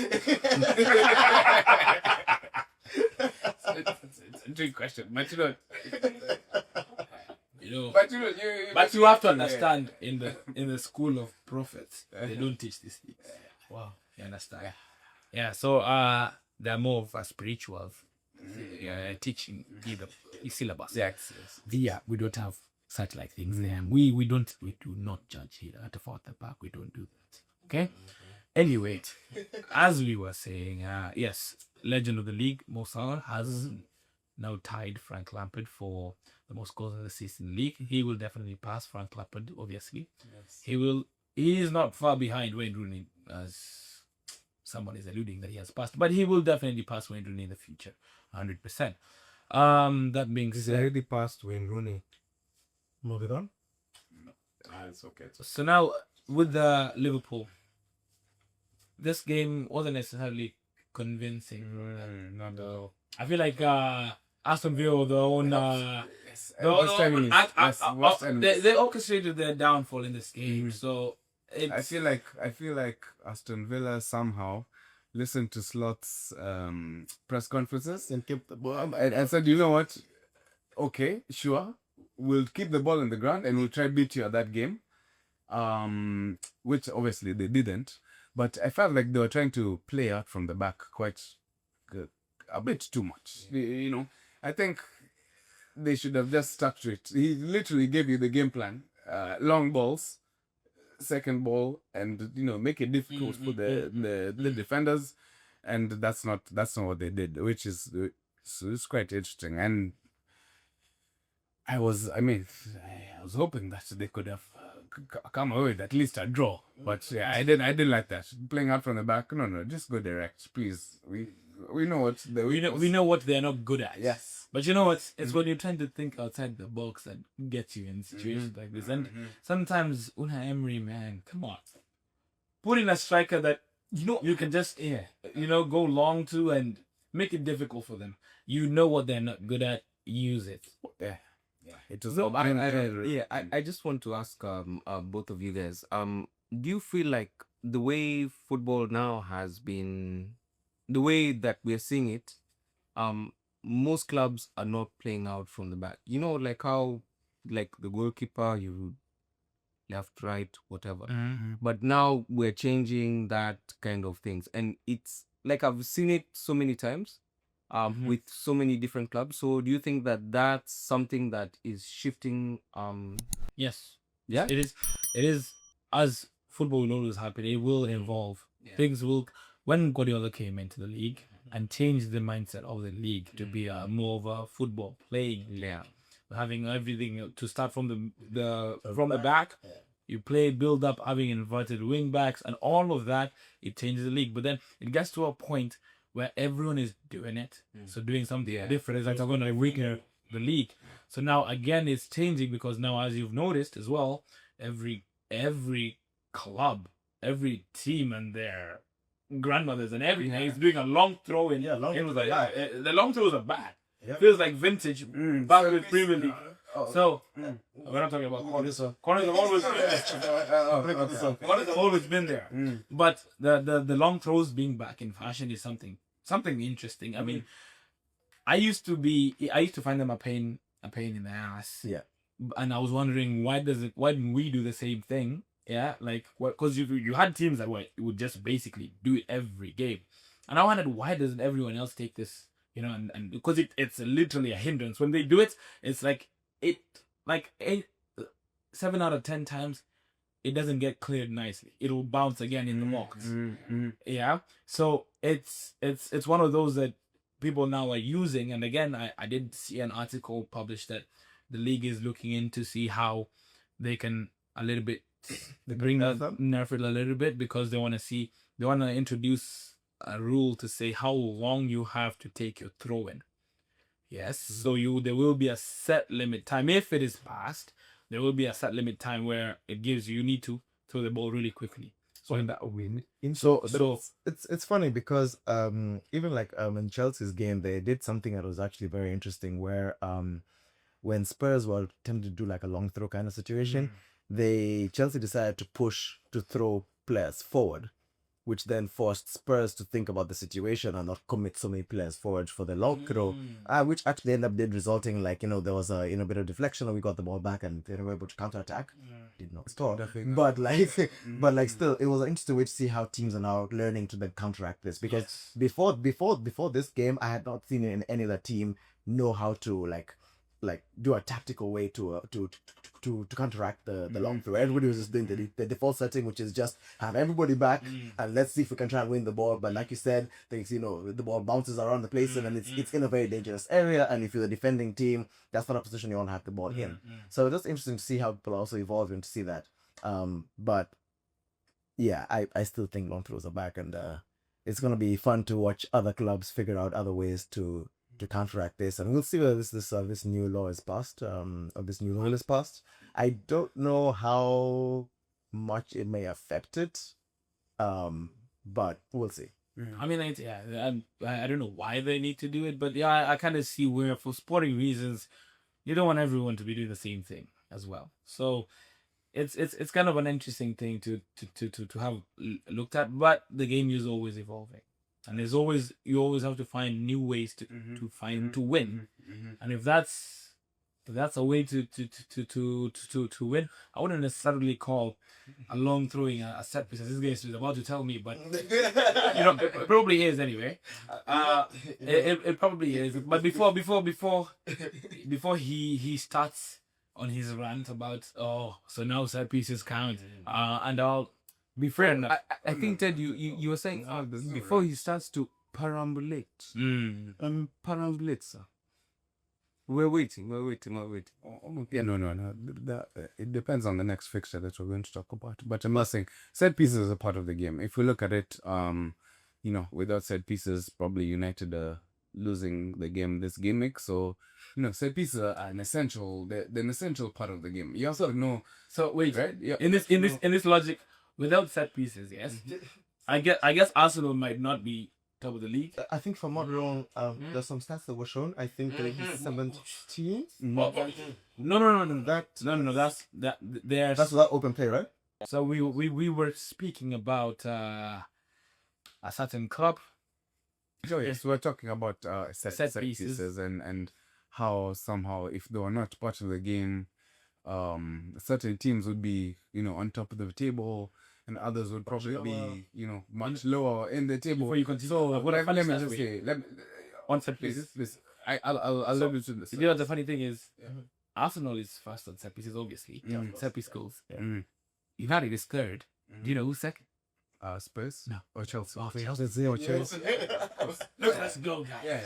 it's a trick question, but but you have to understand in the school of prophets, they don't teach these things. Wow, you understand? Yeah. So they're more of a spiritual teaching, syllabus. Yes. Yeah, we don't have such like things there. We do not judge here at the back. We don't do that. Okay. Anyway, as we were saying, yes, legend of the league, Mo Salah has now tied Frank Lampard for the most goals in the season league. He will definitely pass Frank Lampard, obviously. Yes. He is not far behind Wayne Rooney, as someone is alluding that he has passed, but he will definitely pass Wayne Rooney in the future, 100%. That being He's said, already passed Wayne Rooney. Moving on. It's okay. so now with the Liverpool, this game wasn't necessarily convincing. Not at all. I feel like Aston Villa, they orchestrated their downfall in this game. So I feel like Aston Villa somehow listened to Slot's press conferences And keep the ball. and said, you know what? Okay, sure. We'll keep the ball on the ground and we'll try to beat you at that game. Which obviously they didn't. But I felt like they were trying to play out from the back quite a bit too much. I think they should have just stuck to it. He literally gave you the game plan. Long balls, second ball, and make it difficult for the defenders. And that's not what they did, which is So it's quite interesting. And I was hoping that they could have come away with at least a draw. But yeah, I didn't like that. Playing out from the back. No, just go direct, please. We know what the we know what they're not good at. Yes. But you know what? It's when you're trying to think outside the box that gets you in situations like this. And sometimes Unai Emery, man, come on. Put in a striker that you can just go long to and make it difficult for them. You know what they're not good at, use it. Yeah. It was So I just want to ask both of you guys. Do you feel like the way football now has been, the way that we're seeing it, most clubs are not playing out from the back. Like how, like the goalkeeper, you left, right, whatever. But now we're changing that kind of things, and it's like I've seen it so many times, with so many different clubs. So do you think that that's something that is shifting? Yes. Yeah. It is as football will always happen. It will evolve. Things will. When Guardiola came into the league and changed the mindset of the league to be more of a football playing, having everything to start from the back. You play, build up, having inverted wing backs and all of that. It changes the league, but then it gets to a point where everyone is doing it. So doing something different is like I'm going to weaken the league. So now again it's changing because now, as you've noticed as well, every club, every team and their grandmothers and everything is doing a long throw in. The long throws are bad. Feels like vintage back with Premier League. So we're not talking about corners. Corners have always been there. But the long throws being back in fashion is something interesting. I mean, I used to find them a pain in the ass. Yeah. And I was wondering why didn't we do the same thing? Yeah, like what? Because you had teams that would just basically do it every game, and I wondered why doesn't everyone else take this? And because it's literally a hindrance when they do it. It's like 7 out of 10 times it doesn't get cleared nicely. It'll bounce again in the box. Yeah, so it's one of those that people now are using. And again, I did see an article published that the league is looking into see how they can a little bit nerf it a little bit, because they want to introduce a rule to say how long you have to take your throw in. Yes. So there will be a set limit time. If it is passed, there will be a set limit time where it gives you need to throw the ball really quickly. So in that win. So it's funny because even like in Chelsea's game they did something that was actually very interesting where when Spurs were tending to do like a long throw kind of situation, Chelsea decided to push to throw players forward, which then forced Spurs to think about the situation and not commit so many players forward for the long throw, which actually ended up resulting like, there was a bit of deflection and we got the ball back and they were able to counter-attack. Did not score. But like still, it was an interesting way to see how teams are now learning to then counteract this, because before this game, I had not seen in any other team know how to like do a tactical way to counteract the long throw. Everybody was just doing the default setting, which is just have everybody back and let's see if we can try and win the ball. But like you said, things the ball bounces around the place and then it's in a very dangerous area. And if you're the defending team, that's not a position you want to have the ball in. So it's just interesting to see how people are also evolving to see that. But yeah, I still think long throws are back, and it's gonna be fun to watch other clubs figure out other ways to counteract this, and we'll see whether this new law is passed, or this new rule is passed. I don't know how much it may affect it, but we'll see. I mean, I don't know why they need to do it, but I kind of see where, for sporting reasons, you don't want everyone to be doing the same thing as well. So it's kind of an interesting thing to have looked at, but the game is always evolving. And you always have to find new ways to win. And if that's a way to win, I wouldn't necessarily call a long throwing a set piece, as this guy is about to tell me, but it probably is anyway. It probably is. But before he starts on his rant about so now set pieces count, and I'll be fair enough. I think, Ted, you were saying before he starts to perambulate. Mm. Perambulate, sir. We're waiting. Yeah, no. It depends on the next fixture that we're going to talk about. But I'm not saying set pieces is a part of the game. If we look at it, without set pieces, probably United are losing the game this gimmick. So, set pieces are an essential. They're an essential part of the game. You also know. So wait, Right? Yeah. In this logic, without set pieces, yes, I guess Arsenal might not be top of the league. I think if I'm not wrong, there's some stats that were shown. I think they're 17. No. That's without open play, right? So we were speaking about a certain club. So yes, we're talking about set pieces. pieces and how somehow if they were not part of the game, certain teams would be on top of the table and others would probably be much lower in the table. Before you continue, So let me just say, on set pieces. please, I'll let you to this. You know the funny thing is, Arsenal is first on set pieces, obviously. Set piece goals. United is third. Do you know who's second? Spurs? No. Or Chelsea? Oh, Chelsea or Chelsea. Look, let's go, guys. Yeah.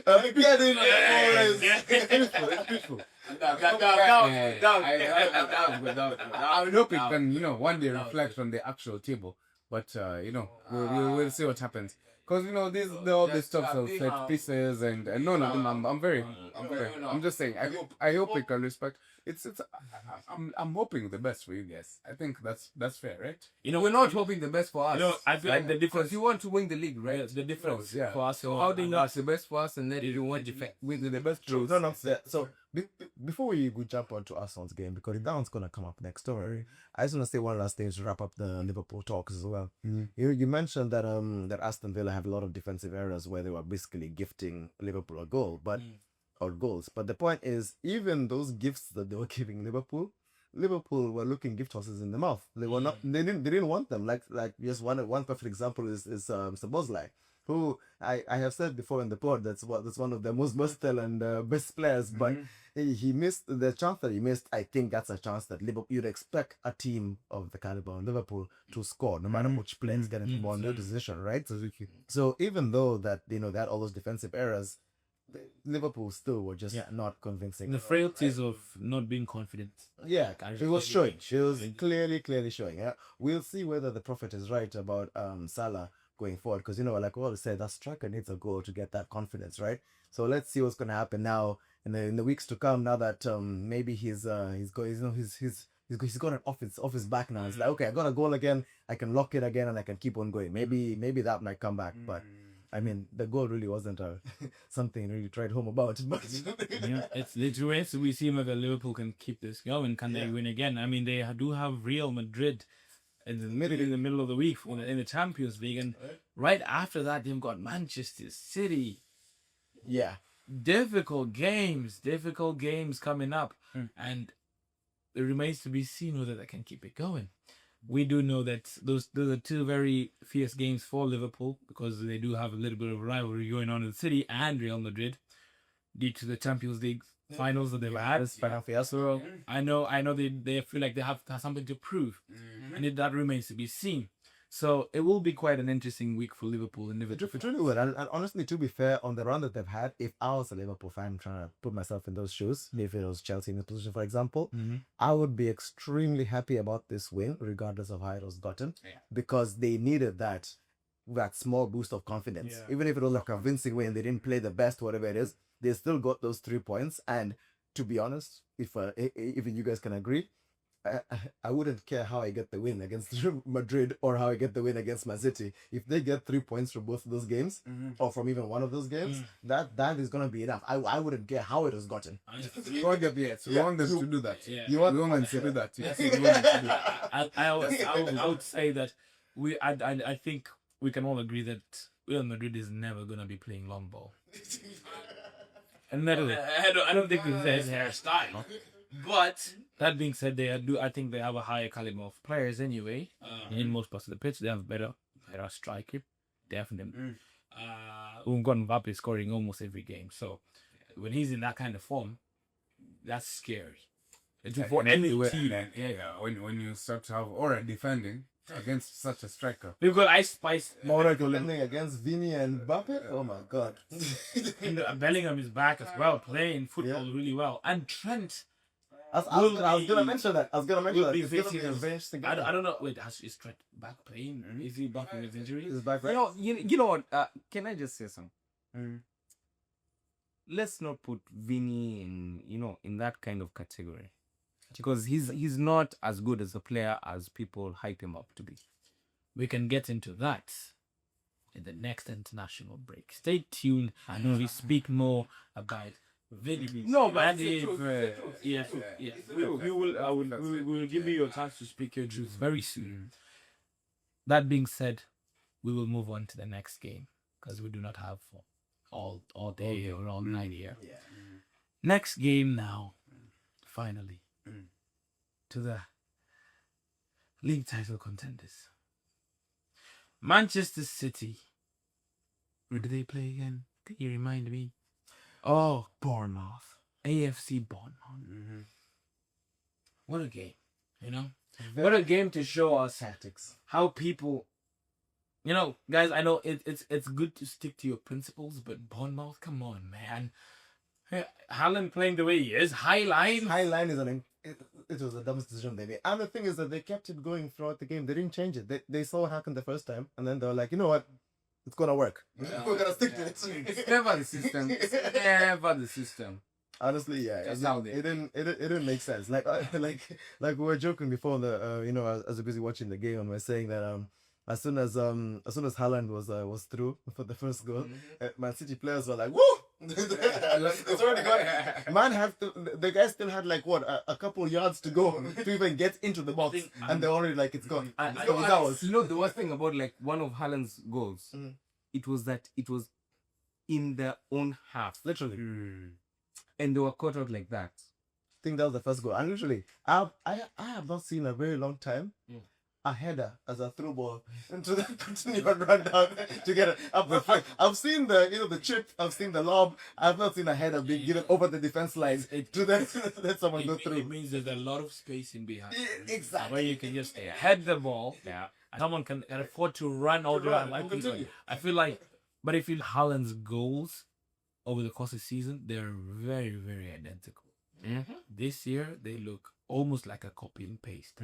It's beautiful. I would hope it can, one day reflect on the actual table. But, we'll see what happens. Because, all these stuff of set pieces and no, I'm just saying, I hope it can respect. I'm hoping the best for you guys. I think that's fair, right? We're not hoping the best for us. I feel like the difference. Because you want to win the league, right? The difference Yeah. for us. So how do you know it's the best for us and then you want to win the best? True. No. So before we jump onto Arsenal's game, because that one's gonna come up next, don't worry. I just want to say one last thing to wrap up the Liverpool talks as well. You mentioned that that Aston Villa have a lot of defensive errors where they were basically gifting Liverpool a goal, or goals. But the point is, even those gifts that they were giving Liverpool were looking gift horses in the mouth. They were not. They didn't want them. Like just one perfect example is Szoboszlai, who I have said before in the pod that's one of the most versatile and best players. But he missed the chance that he missed. I think that's a chance that Liverpool, you'd expect a team of the caliber of Liverpool to score, no matter which players get into ball in their position, right? So even though that they had all those defensive errors, Liverpool still were just not convincing. The frailties of not being confident. Yeah, it was showing. She was clearly showing. Yeah, we'll see whether the prophet is right about Salah going forward, because like we always said, that striker needs a goal to get that confidence, right? So let's see what's gonna happen now in the weeks to come. Now that maybe he's got it off his back now. It's like, okay, I got a goal again. I can lock it again and I can keep on going. Maybe that might come back, but. I mean, the goal really wasn't something really tried home about. But it's the way we see whether Liverpool can keep this going. Can they win again? I mean, they do have Real Madrid in the middle of the week in the Champions League, and right after that, they've got Manchester City. Yeah, difficult games coming up, and it remains to be seen whether they can keep it going. We do know that those are two very fierce games for Liverpool, because they do have a little bit of rivalry going on in the City and Real Madrid due to the Champions League finals that they've had. So I know they feel like they have something to prove, and that remains to be seen. So it will be quite an interesting week for Liverpool and Liverpool. It really would. And honestly, to be fair, on the run that they've had, if I was a Liverpool fan trying to put myself in those shoes, if it was Chelsea in this position, for example, I would be extremely happy about this win, regardless of how it was gotten, because they needed that small boost of confidence. Yeah. Even if it was a convincing win, they didn't play the best, whatever it is, they still got those 3 points. And to be honest, if even you guys can agree, I wouldn't care how I get the win against Madrid or how I get the win against Man City. If they get 3 points from both of those games, or from even one of those games, that is going to be enough. I wouldn't care how it was gotten. You want them to do that. Yeah. You want them to do that. Yes. I would say that I think we can all agree that Real Madrid is never going to be playing long ball. And I don't think it's their style. But that being said, I think they have a higher caliber of players anyway. In most parts of the pitch, they have better striker, definitely. We've got Mbappe scoring almost every game, so when he's in that kind of form, that's scary. For any team, when you start to have defending, against such a striker. We've got Ice Spice. Monaco landing against Vini and Mbappe. Oh my god. And Bellingham is back as well, playing football really well. And Trent I was gonna mention that. will be It's gonna be facing a us. very I don't know. Wait, is Trent back playing? Is he back from his injury? He's back, You right? know, you know what? Can I just say something? Mm. Let's not put Vinny in that kind of category, because he's not as good as a player as people hype him up to be. We can get into that in the next international break. Stay tuned. I know we speak more about Vinny. No, but and if, yeah, we will give you your chance to speak your truth very soon. That being said, we will move on to the next game because we do not have all day or all night here. Yeah. Next game now, finally, to the league title contenders. Manchester City. Where do they play again? Can you remind me? Oh, Bournemouth. AFC Bournemouth. What a game, you know? What a game to show us Tactics. how people, guys, I know it's good to stick to your principles, but Bournemouth, come on, man. Haaland playing the way he is, high line. High line is it was the dumbest decision they made. And the thing is that they kept it going throughout the game. They didn't change it. They saw what happened the first time, and then they were like, you know what? It's gonna work. We're gonna stick to it. It's never the system. It's never the system. Honestly, yeah, That's it, how they- it didn't make sense. Like we were joking before I was busy watching the game and we were saying that as soon as Haaland was through for the first goal, Man City players were like, woo! It's already gone. The guy still had like a couple yards to go to even get into the box, and they're already like, it's gone. It's ours. You know the worst thing about like one of Haaland's goals, it was that it was in their own half, Literally. and they were caught out like that. I think that was the first goal. And literally, I have not seen a very long time a header as a through ball into the continue and run down to get it. I've seen the chip, I've seen the lob. I've not seen a header being given over the defense lines to then let someone go It through. means there's a lot of space in behind. Exactly. Where you can just head the ball. Yeah. And someone can afford to run all the way. I feel like, but I feel Haaland's goals over the course of the season, they're very, very identical. This year, they look almost like a copy and paste.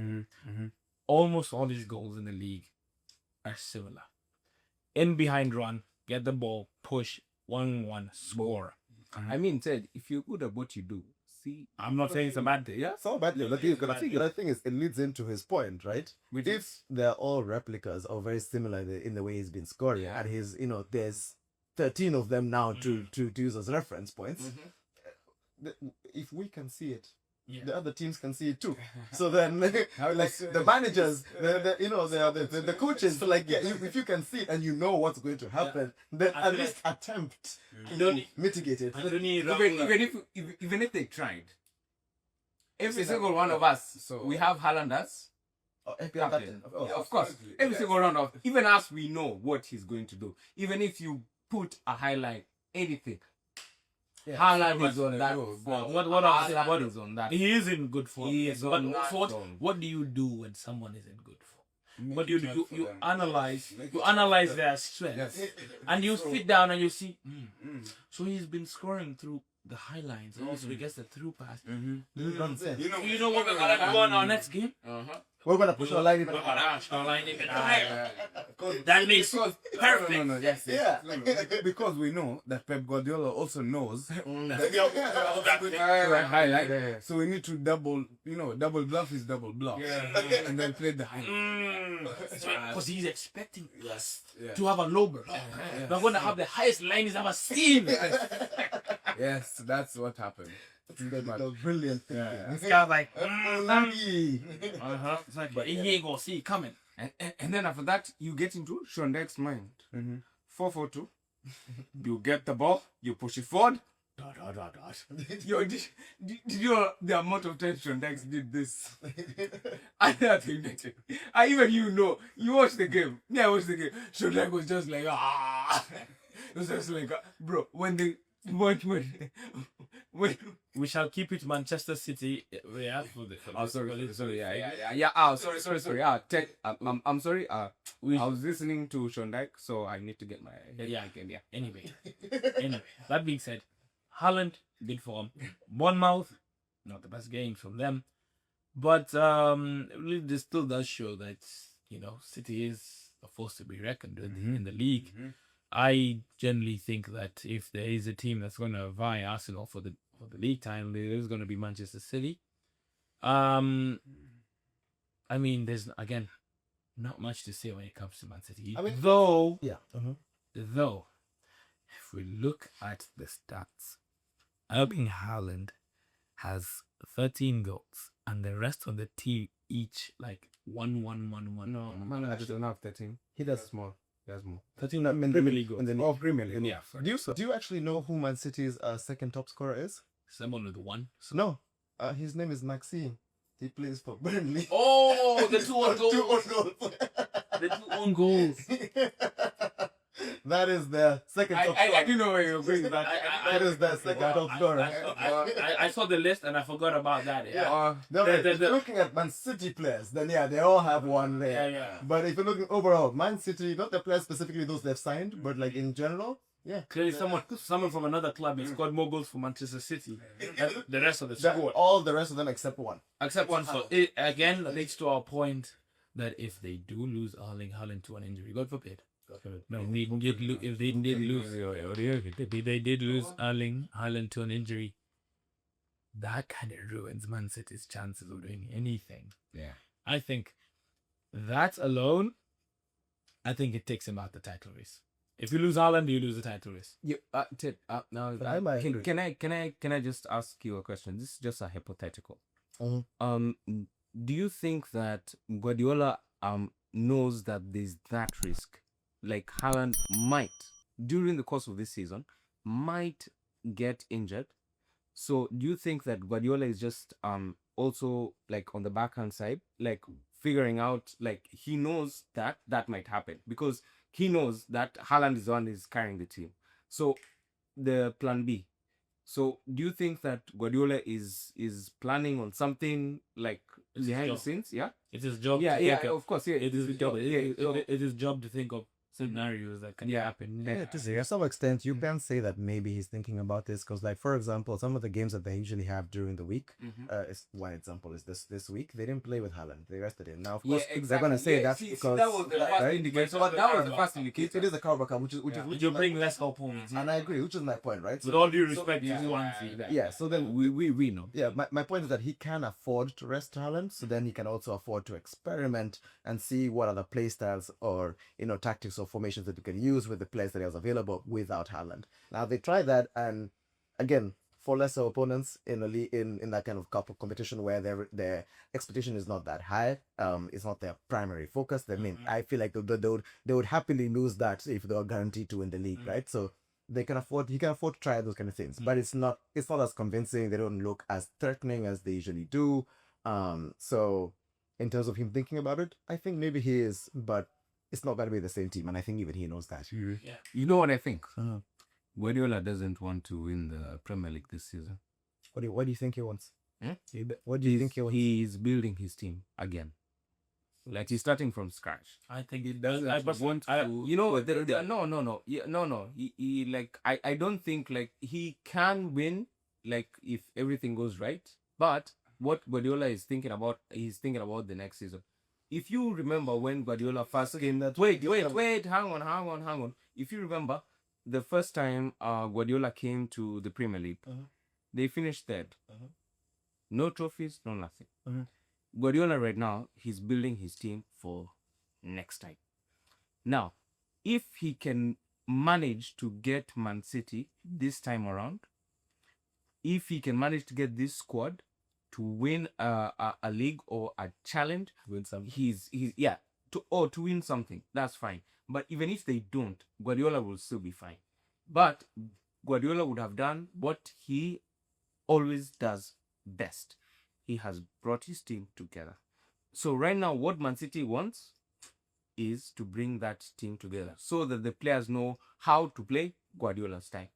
Almost all his goals in the league are similar. In behind run, get the ball, push, 1-1, score. I mean, Ted, if you're good at what you do, see, I'm not saying it's a bad thing. yeah, So badly. But the thing is, it leads into his point, right? Which If they're all replicas or very similar in the way he's been scoring, and there's 13 of them now to use as reference points. If we can see it, the other teams can see it too. So then, like the managers, the coaches, so like, if you can see it and you know what's going to happen, then at least attempt to mitigate it. even if they tried, every single one of us, we have Haaland as captain. Of course, every single one of even us, we know what he's going to do. Even if you put a highlight, anything. Haaland is on that form. What I'm saying about is on that. He is in good form. He is But on that form. what do you do when someone is in good form? What do you do? You analyze their strengths, and you sit down and you see. So he's been scoring through the high lines. Also, he gets the through pass. He runs in. You know what we're gonna do on our next game? We're gonna push our line even We're higher. gonna push our line even higher. That makes perfect. No, yes. Yeah. Because we know that Pep Guardiola also knows. Highlight. So we need to double bluff is double bluff. And then play the highlight. Because he's expecting us to have a low block. We're going to have the highest line he's ever seen. Yes, that's what happened. The brilliant thing. This guy's like, Lucky. It's like, but he ain't going to see it coming. And then after that, you get into Shondek's mind. 4-4-2. You get the ball, you push it forward. Did you know the amount of times Shondek did this? I think that you watched the game. Yeah, I watched the game. Shondek was just like, It was just like, bro, when they Wait. We shall keep it Manchester City. Yeah, Oh, sorry. Yeah. Oh, sorry. I'm sorry. I was listening to Shondike, so I need to get my head again. Yeah. Anyway, that being said, Haaland, good form. Bournemouth, not the best game from them. But really this still does show that, City is a force to be reckoned with in the league. I generally think that if there is a team that's going to vie Arsenal for the league title, it is going to be Manchester City. I mean, there's again not much to say when it comes to Man City. I mean, though, if we look at the stats, Erling Haaland has 13 goals, and the rest of the team each like 1. No, man, I don't have 13. He does Small. That's more. 13 in Premier League in the Oh, Premier League. Yeah, Do you actually know who Man City's second top scorer is? someone with 1. So no, his name is Maxime. He plays for Burnley. Oh, the 2 own goals. Two own goals. The 2 own goals. That is the second top scorer. I do know where you're going. That is the second top scorer. I saw the list and I forgot about that. Yeah. No, if you're looking at Man City players, then yeah, they all have one there. Yeah. But if you're looking overall, Man City, not the players specifically those they've signed, but like in general, yeah. Clearly, someone from another club has scored more goals for Manchester City than the rest of the That- squad. all the rest of them except one. Except one. So it again leads to our point that if they do lose Erling Haaland to an injury, God forbid. No, if they did lose Erling Haaland to an injury, that kind of ruins Man City's chances of doing anything. Yeah. I think that alone, I think it takes him out the title race. If you lose Haaland, you lose the title race. You, Ted, now, But I might agree. can I just ask you a question? This is just a hypothetical. Mhm. Do you think that Guardiola knows that there's that risk? Like Haaland might, during the course of this season, might get injured. So do you think that Guardiola is just also like on the backhand side, like figuring out, like he knows that might happen because he knows that Haaland is the one who's carrying the team. So the plan B. So do you think that Guardiola is planning on something like It's his behind the job. scenes? Yeah. It is job. Yeah, to yeah, think of. of course, yeah. It is his job. Yeah, It is job to think of scenarios that can happen. Yeah, to some extent, you can say that maybe he's thinking about this because, like, for example, some of the games that they usually have during the week, is one example is this week they didn't play with Haaland, they rested him. Now, of course, they're gonna say that's because that was the first right? indicator. But that was the first indicator. It is a Carabao Cup, which You bring less hope points. and I agree, which is my point, right? With all due respect, to Swansea. Yeah, so then We know. yeah, my point is that he can afford to rest Haaland, so then he can also afford to experiment and see what other play styles or tactics or formations that you can use with the players that he has available without Haaland. Now they tried that, and again, for lesser opponents in in that kind of cup of competition where their expectation is not that high, it's not their primary focus. I mean, I feel like they would happily lose that if they were guaranteed to win the league, right? So he can afford to try those kind of things, but it's not as convincing. They don't look as threatening as they usually do. So in terms of him thinking about it, I think maybe he is, but it's not going to be the same team, and I think even he knows that. Yeah. You know what I think? Guardiola doesn't want to win the Premier League this season. What do you think he wants? Hmm? What do you think he wants? He's building his team again. Like he's starting from scratch. I think it does. I want to, no. Yeah, no. He like I don't think like he can win like if everything goes right. But what Guardiola is thinking about, he's thinking about the next season. If you remember when Guardiola first came, wait, hang on. If you remember, the first time Guardiola came to the Premier League, they finished third. No trophies, no nothing. Guardiola right now, he's building his team for next time. Now, if he can manage to get Man City this time around, if he can manage to get this squad to win a league or a challenge, Win something. to win something, that's fine. But even if they don't, Guardiola will still be fine. But Guardiola would have done what he always does best. He has brought his team together. So right now, what Man City wants is to bring that team together so that the players know how to play Guardiola's style.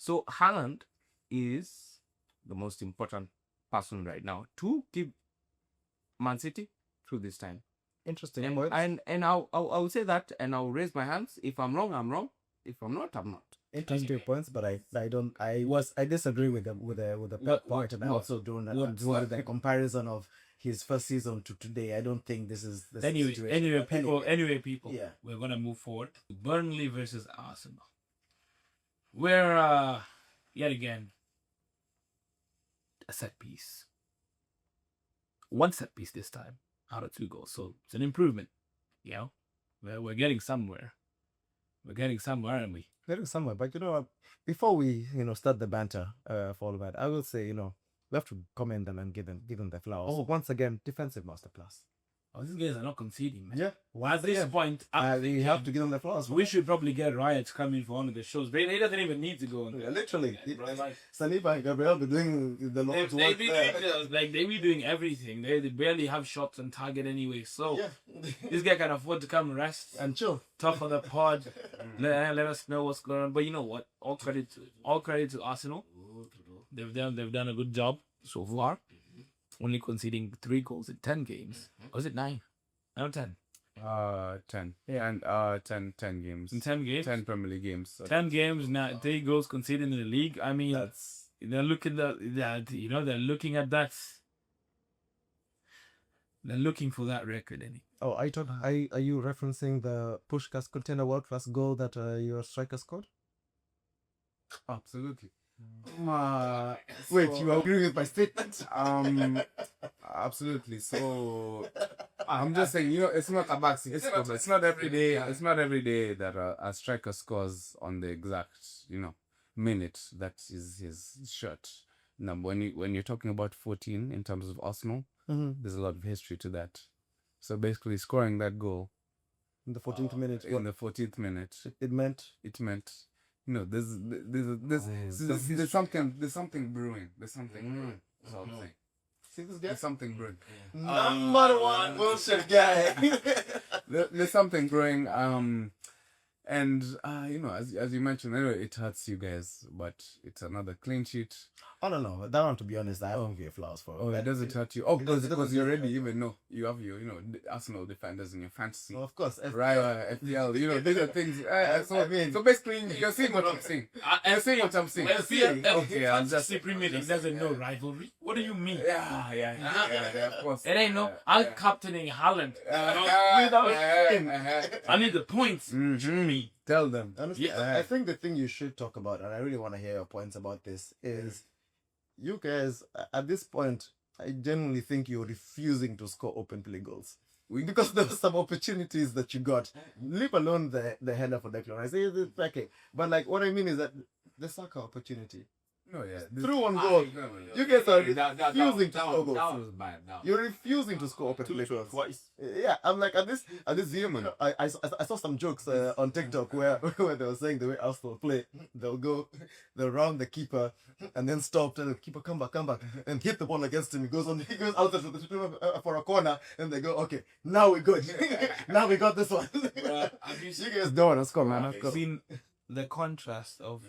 So Haaland is the most important person right now to keep Man City through this time. Interesting. And I'll say that, and I'll raise my hands. If I'm wrong, I'm wrong. If I'm not, I'm not. Interesting points, but I disagree with the point, and I also don't the comparison of his first season to today. I don't think this is the situation. Anyway, people. Yeah. We're gonna move forward. Burnley versus Arsenal. Where yet again a set piece. One set piece this time out of 2 goals, so it's an improvement. You know, we're getting somewhere. We're getting somewhere, aren't we? Getting somewhere, but before we start the banter for all of that, I will say we have to commend them and give them their flowers. Oh. Once again, defensive masterclass. Oh, these guys are not conceding, man. Yeah. Well, at this point, We have to give them their flowers. we should probably get Riot coming for one of the shows. But he doesn't even need to go on. Yeah, literally. Bro, like, Saliba and Gabriel be doing the Lord's work there. they be doing everything. They barely have shots on target anyway. So Yeah. this guy can afford to come rest. And chill. Top of the pod. Let us know what's going on. But you know what? All credit to Arsenal. They've done a good job so far. Only conceding 3 goals in 10 games. Or was it 9? No, 10. 10. Yeah, and 10 games. In 10 games? 10 Premier League games. So 10 games, now 3 goals conceded in the league. I mean, That's they're looking at that. They're looking at that. They're looking for that record, any. Oh, are you referencing the Puskás container world class goal that your striker scored? absolutely. Wait, you agree with my statement? Absolutely. So I'm just saying, it's not a backseat. It's not every day. It's not every day that a striker scores on the exact, minute that is his shirt. Now, when you're talking about 14 in terms of Arsenal, there's a lot of history to that. So basically, scoring that goal In the 14th minute. in the 14th minute, It meant. there's something brewing. There's something brewing. That's all I'm saying. See this There's something brewing. Number one bullshit guy. There's something brewing. And as you mentioned, anyway, it hurts you guys, but it's another clean sheet. Oh no, that one, to be honest, I don't give flowers for. Oh, that doesn't hurt you. Oh, because you already even know you have your Arsenal defenders in your fantasy. Of course, Right, FPL, these are things. So basically, you're seeing what I'm saying. You're seeing what I'm saying. Okay, I'm just Premier League doesn't know rivalry. What do you mean? Yeah, of course. It ain't no. I'm captaining Haaland. I need the points. Me. Tell them. Honestly, I think the thing you should talk about, and I really want to hear your points about this, is you guys, at this point, I genuinely think you're refusing to score open play goals. Because there were some opportunities that you got, leave alone the header for Declan. I say it's okay. But what I mean is that the Saka opportunity. No, yeah. Through one goal. You guys are refusing to score goals. You're refusing to score open play goals. Twice. Yeah, I'm like at this human. I saw some jokes on TikTok where they were saying the way Arsenal play, they'll round the keeper and then stop, tell the keeper come back and hit the ball against him. He goes out for a corner and they go, okay, now we're good. Now we got this one. You guys don't want to score, man. I've seen the contrast of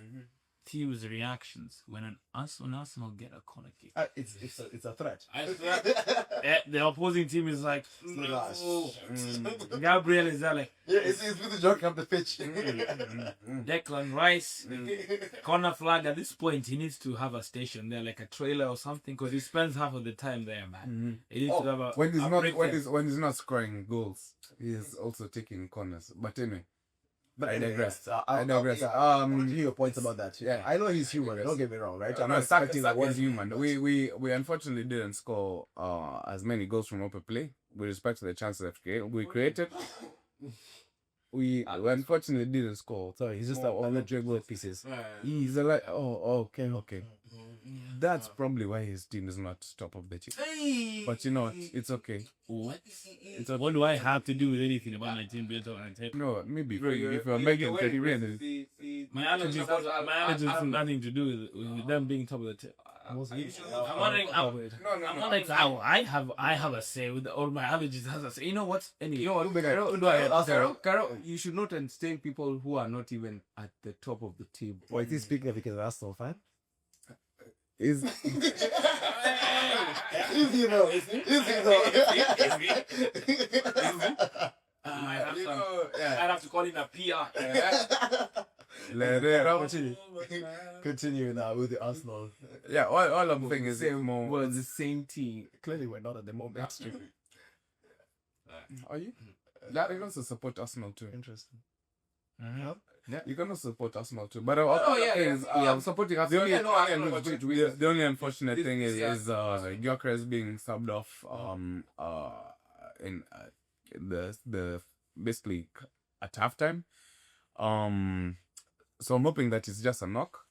teams' reactions when Arsenal get a corner kick. It's a threat. The opposing team is like, no. Gabriel is there like, yeah, it's with the joke up the pitch. Declan Rice, corner flag. At this point, he needs to have a station there, like a trailer or something, because he spends half of the time there, man. He needs to have a when he's not scoring goals, he's also taking corners. But anyway. But I digress. I digress. Hear your points about that. Yeah. I know he's human. Don't get me wrong, right? I'm No, not expecting that Saka one. is human. We unfortunately didn't score as many goals from open play with respect to the chances we created. We unfortunately didn't score. Sorry, he's just all the dribble pieces. He's like, okay. That's probably why his team is not top of the team. But you know what? It's okay. What do I have to do with anything about my team being top of the table? No, maybe if you're making 30 wins. My allergies have nothing to do with them being top of the table. Most I'm wondering. I'm wondering how I have a say with all my allergies. Has a say. You know what? Anyway, You know what? Carol, you should not entertain people who are not even at the top of the table. Or is he speaking of because Arsenal fan? Is Is he though? Is he though? I'd have to call him a PR. Continue now with the Arsenal. Yeah, all I'm saying is more. Well, the same team. Clearly, we're not at the moment. Are you? That you can also support Arsenal too. Interesting. You can also support Arsenal too. But I'm supporting us. the only unfortunate thing is Gyökeres being subbed off in the basically at halftime. So I'm hoping that it's just a knock,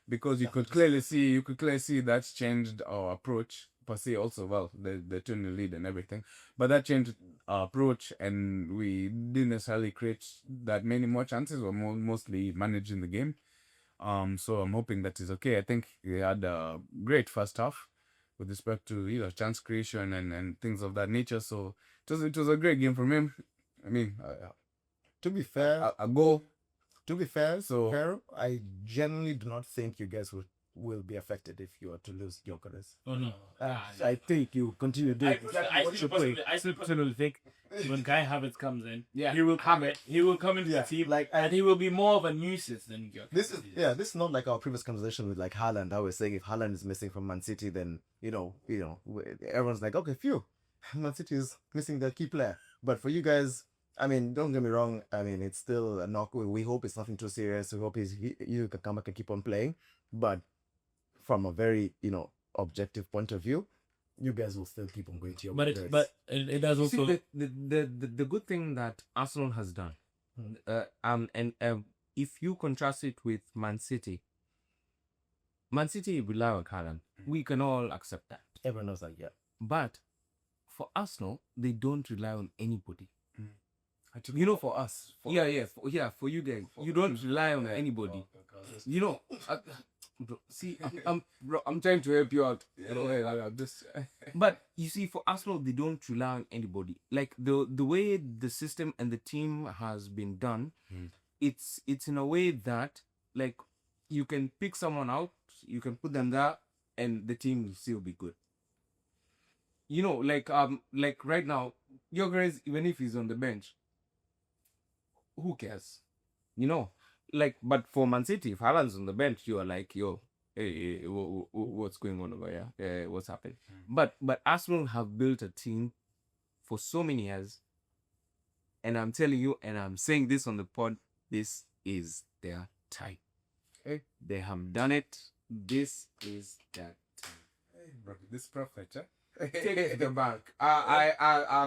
because you could clearly see that's changed our approach per se. Also, well, the 2-0 lead and everything, but that changed our approach, and we didn't necessarily create that many more chances. We're mostly managing the game. So I'm hoping that is okay. I think we had a great first half with respect to chance creation and things of that nature. So it was a great game from him. I mean, To be fair, a goal. so I genuinely do not think you guys will be affected if you are to lose Gyökeres. Oh no. I think you continue doing what you play. I still personally think when Kai Havertz comes in, Yeah. he will come into the team, and he will be more of a nuisance than Gyökeres. This is not like our previous conversation with like Haaland. I was saying if Haaland is missing from Man City, then everyone's like, okay, phew, Man City is missing their key player. But for you guys, I mean, don't get me wrong. I mean, it's still a knock. We hope it's nothing too serious. We hope you can come back and keep on playing. But from a very objective point of view, you guys will still keep on going to your. But it does You see, also. the good thing that Arsenal has done, if you contrast it with Man City rely on Haaland. We can all accept that. Everyone knows that, yeah. But for Arsenal, they don't rely on anybody. For us. For you guys, you don't rely on anybody. Bro, see, I'm trying to help you out. I'm just. But you see, for Arsenal, they don't rely on anybody. Like the way the system and the team has been done, it's in a way that like you can pick someone out, you can put them there, and the team will still be good. Like right now, Gyökeres, even if he's on the bench, who cares? Like, but for Man City, if Haaland's on the bench, you are like, yo, hey, what's going on over here? What's happening? But Arsenal have built a team for so many years, and I'm telling you, and I'm saying this on the pod, this is their time. They have done it. This is their time. Bro, this prophet, Take it to the bank.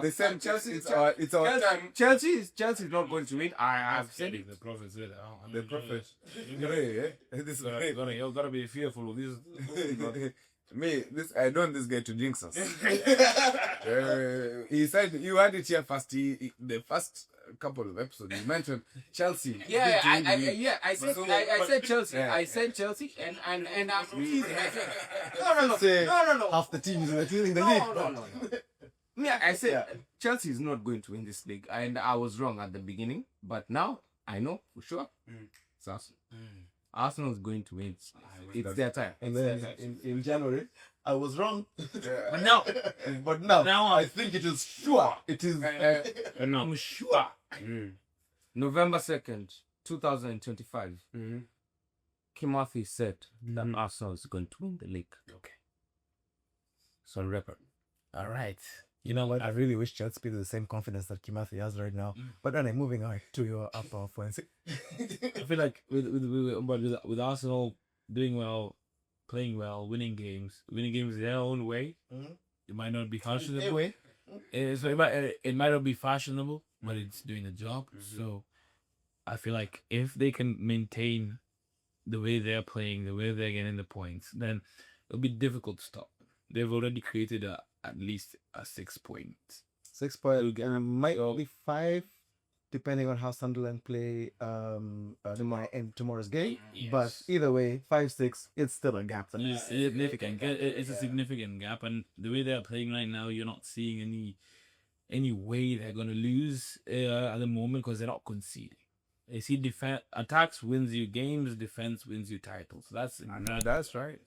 They said Chelsea. It's our time. Chelsea's not going to win. I've said it. The prophet said it. The prophet. This is You gotta be fearful of this. I don't want this guy to jinx us. He said you had it here first. The first couple of episodes you mentioned Chelsea. I said Chelsea. I said Chelsea, and I'm teasing. I said no. Half the teams were in the league. No. Yeah, I said Chelsea is not going to win this league, and I was wrong at the beginning, but now I know for sure. It's Arsenal. Arsenal is going to win. It's their time. And then in January, I was wrong. But now, I think it is sure. It is. I'm sure. November 2nd, 2025. Kimathi said that Arsenal is going to win the league. Okay. It's on record. All right. You know what? I really wish Chelsea had the same confidence that Kimathi has right now. But then moving on to your upper offense. I feel like with Arsenal doing well, playing well, winning games their own way. It might not be fashionable. It might not be fashionable, but it's doing the job. So I feel like if they can maintain the way they're playing, the way they're getting the points, then it'll be difficult to stop. They've already created at least a 6 points. 6 points. Might be 5 depending on how Sunderland play in tomorrow's game. Yes. But either way, 5-6, it's still a gap. It's significant. It's a significant gap, and the way they're playing right now, you're not seeing any way they're gonna lose at the moment because they're not conceding. You see, defense attacks wins you games, defense wins you titles. That's right.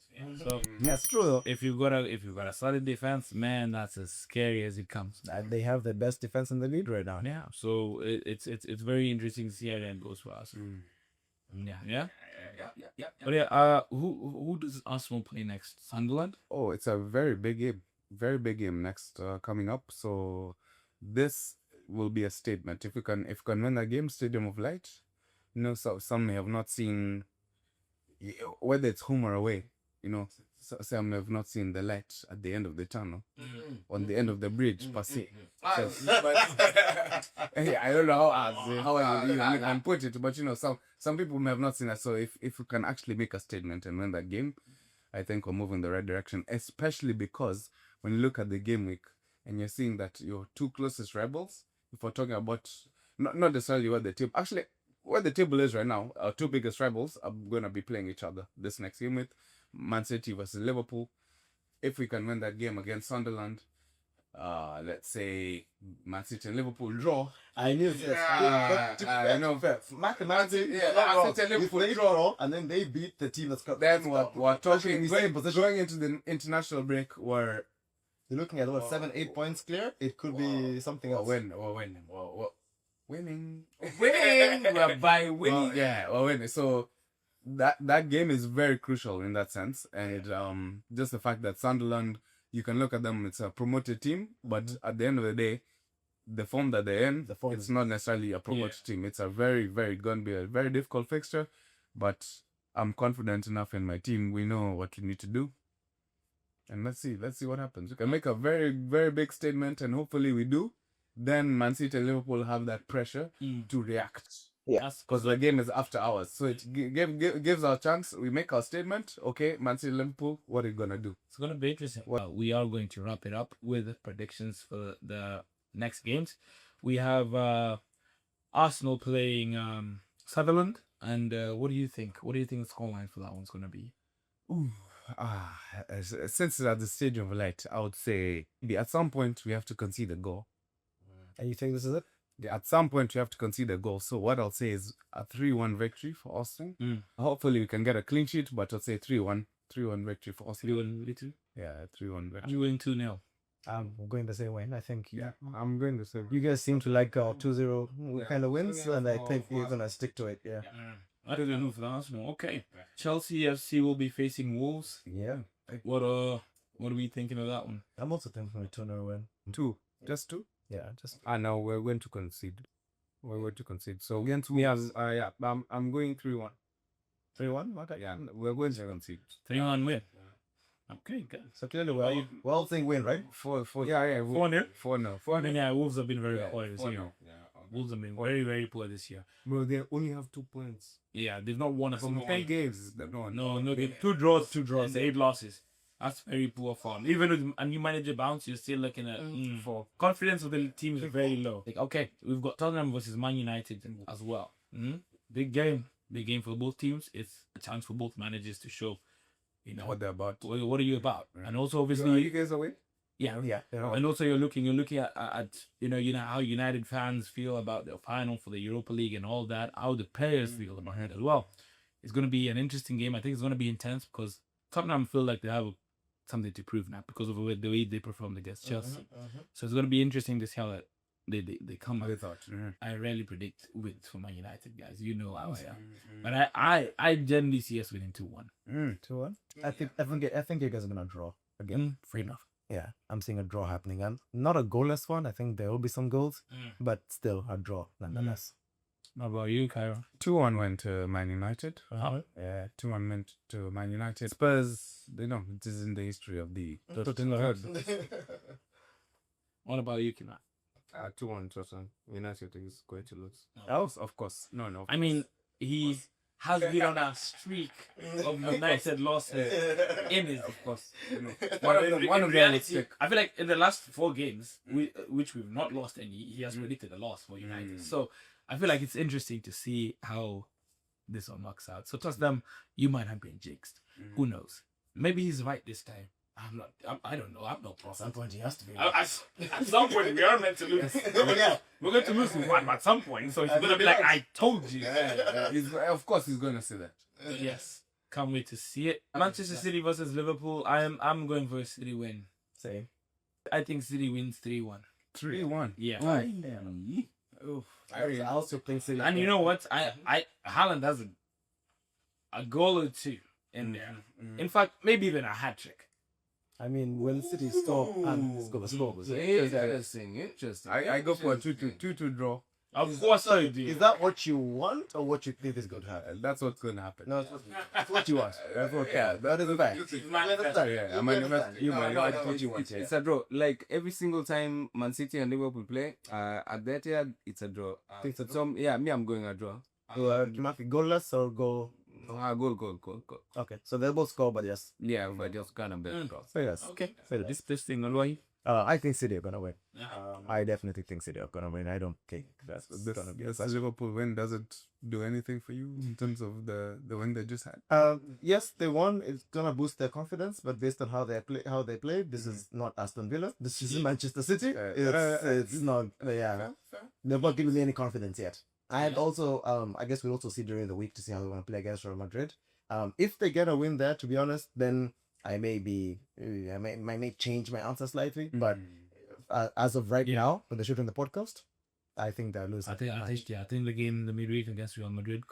so. That's true though. If you've got a solid defense, man, that's as scary as it comes. They have the best defense in the league right now. Yeah, so it's very interesting to see how that goes for us. Yeah. But yeah, who does Arsenal play next? Sunderland. Oh, it's a very big game next coming up. So this will be a statement. If you can win that game, Stadium of Light. So some may have not seen, whether it's home or away. Some have not seen the light at the end of the tunnel, on the end of the bridge per se. So, I don't know how I can put it, but some people may have not seen that. So if we can actually make a statement and win that game, I think we're moving in the right direction. Especially because when you look at the game week and you're seeing that your two closest rivals, if we're talking about not necessarily where the table is right now, our two biggest rivals are going to be playing each other this next game with Man City versus Liverpool. If we can win that game against Sunderland, let's say Man City and Liverpool draw. I knew this. I know. Mathematically, Man City and Liverpool draw, and then they beat the team that's got. then we're talking in the same position. going into the international break where You're looking at 7-8 points clear. It could be something else. winning. Winning. We're by winning. We're winning. So that game is very crucial in that sense, and just the fact that Sunderland, you can look at them, it's a promoted team, but at the end of the day, the form that they're in, it's not necessarily a promoted team. It's a very, very going to be a very difficult fixture, but I'm confident enough in my team. We know what we need to do. And let's see what happens. We can make a very, very big statement, and hopefully we do. Then Man City and Liverpool have that pressure to react. Yeah. Because the game is after hours. So it gives our chance. We make our statement. Okay, Man City, Liverpool, what are you going to do? It's going to be interesting. Well, we are going to wrap it up with predictions for the next games. We have Arsenal playing Sunderland. And what do you think? What do you think the scoreline for that one's going to be? Since it's at the Stadium of Light, I would say at some point we have to concede a goal. And you think this is it? Yeah, at some point you have to concede a goal. So what I'll say is a 3-1 victory for Austin. Hopefully we can get a clean sheet, but I'll say 3-1 victory for Austin. 3-1 victory? Yeah, 3-1 victory. I'm going 2-0. I'm going the same way. I think I'm going the same. you guys seem to like our 2-0 kind of wins, and I think we're going to stick to it. Yeah. I don't know for the Arsenal. Okay. Chelsea FC will be facing Wolves. Yeah. What are we thinking of that one? I'm also thinking a 2-0 win. 2. Just 2? Yeah, just. No, we're going to concede. We're going to concede. So against me, I'm going 3-1. 3-1? Okay. Yeah, we're going to concede. 3-1 win. Okay, good. So clearly, well thing win, right? 4-0. 4-0? 4-0. Yeah, Wolves have been very poor this year. Wolves have been very, very poor this year. Bro, they only have 2 points. Yeah, they've not won a From single 10 game. games. No, 2 draws, and 8 losses. That's very poor form. Even with a new manager bounce, you're still looking at for confidence of the team is very low. Like, okay, we've got Tottenham versus Man United as well. Big game for both teams. It's a chance for both managers to show, what they're about. What are you about? And also, obviously, Are you guys away? Yeah. Yeah. And also, you're looking at how United fans feel about the final for the Europa League and all that. How the players feel about it as well. It's going to be an interesting game. I think it's going to be intense because Tottenham feel like they have something to prove now because of the way they performed against Chelsea. So it's going to be interesting to see how they come. What they thought. I rarely predict wins for Man United, guys. You know how I am. But I generally see us winning 2-1. 2-1. I think you guys are gonna draw again. Fair enough. Yeah, I'm seeing a draw happening, and not a goalless one. I think there will be some goals, but still a draw nonetheless. What about you, Kyra? 2-1 went to Man United. Uh-huh. Yeah, 2-1 went to Man United. Spurs, it is in the history of the Tottenham. What about you, Kina? 2-1 Tottenham. United is going to lose. Oh, Of course. No. I mean, he has been on a streak of United losses in it, of course. One of them was sick. I feel like in the last 4 games, which we've not lost any, he has predicted a loss for United. So I feel like it's interesting to see how this one works out. So Tottenham, you might have been jinxed. Who knows? Maybe he's right this time. I don't know. I'm no pro. At some point, he has to be. At some point, we are meant to lose. We're going to lose one at some point. So he's going to be like, I told you. Of course, he's going to say that. Yes. Can't wait to see it. Manchester City versus Liverpool. I'm going for a City win. Same. I think City wins 3-1. 3-1. Yeah. I also think City. And you know what? Haaland has a goal or 2 in there. In fact, maybe even a hat trick. I mean, when City score and score the score, Interesting. I go for a 2-2 draw. Of course I do. is that what you want or what you think is going to happen? That's what's going to happen. No, it's what you want. That's what. Yeah, that is fact. Yeah, I mean, that's what you want. It's a draw. Like every single time Man City and Liverpool play, at that year it's a draw. Think it's a So me, I'm going a draw. You might be goalless or goal. Goal. Okay, so they both score, but yes. Yeah, but just kind of bet draw. So yes. Okay. So yes. This thing, Olwai. I think City are gonna win. Yeah. I definitely think City are gonna win. I don't think that's gonna be. Yes, a Liverpool win doesn't do anything for you in terms of the win they just had. Yes, they won. It's gonna boost their confidence, but based on how they played, this is not Aston Villa. This is Manchester City. It's not. Yeah, they're not giving me any confidence yet. And also, I guess we'll also see during the week to see how they want to play against Real Madrid. If they get a win there, to be honest, then I may change my answer slightly. But as of right now, when they're shooting the podcast, I think they're losing. I think the game, the midweek against Real Madrid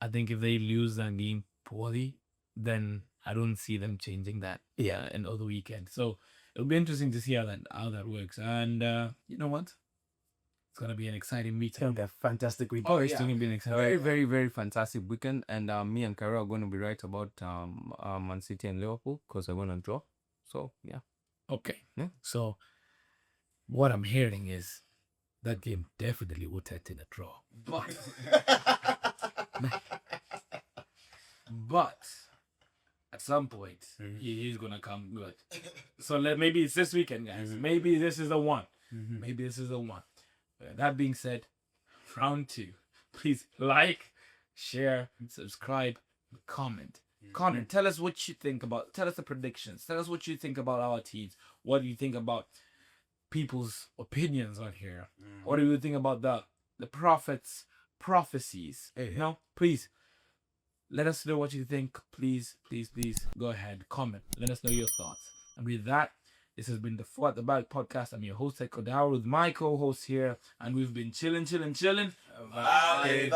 I think if they lose that game poorly, then I don't see them changing that. Yeah. In other weekend. So it'll be interesting to see how that works. And you know what? It's gonna be an exciting It's gonna meeting. be a fantastic week. Oh, it's gonna be an exciting. Very, very, very fantastic weekend. And me and Kara are going to be right about Man City and Liverpool because I'm going to draw. So, yeah. Okay. Yeah. So what I'm hearing is that game definitely would end in a draw. But at some point he's gonna come good. So maybe it's this weekend, guys. Maybe this is the one. Maybe this is the one. That being said, round 2. Please like, share, subscribe, comment. Connor, tell us what you think about. Tell us the predictions. Tell us what you think about our teams. What do you think about people's opinions on here? What do you think about the prophets' prophecies? You know, please let us know what you think. Please go ahead, comment. Let us know your thoughts. And with that, this has been the Four at the Back podcast. I'm your host, Eko Dao, with my co-host here, and we've been chilling. Valley.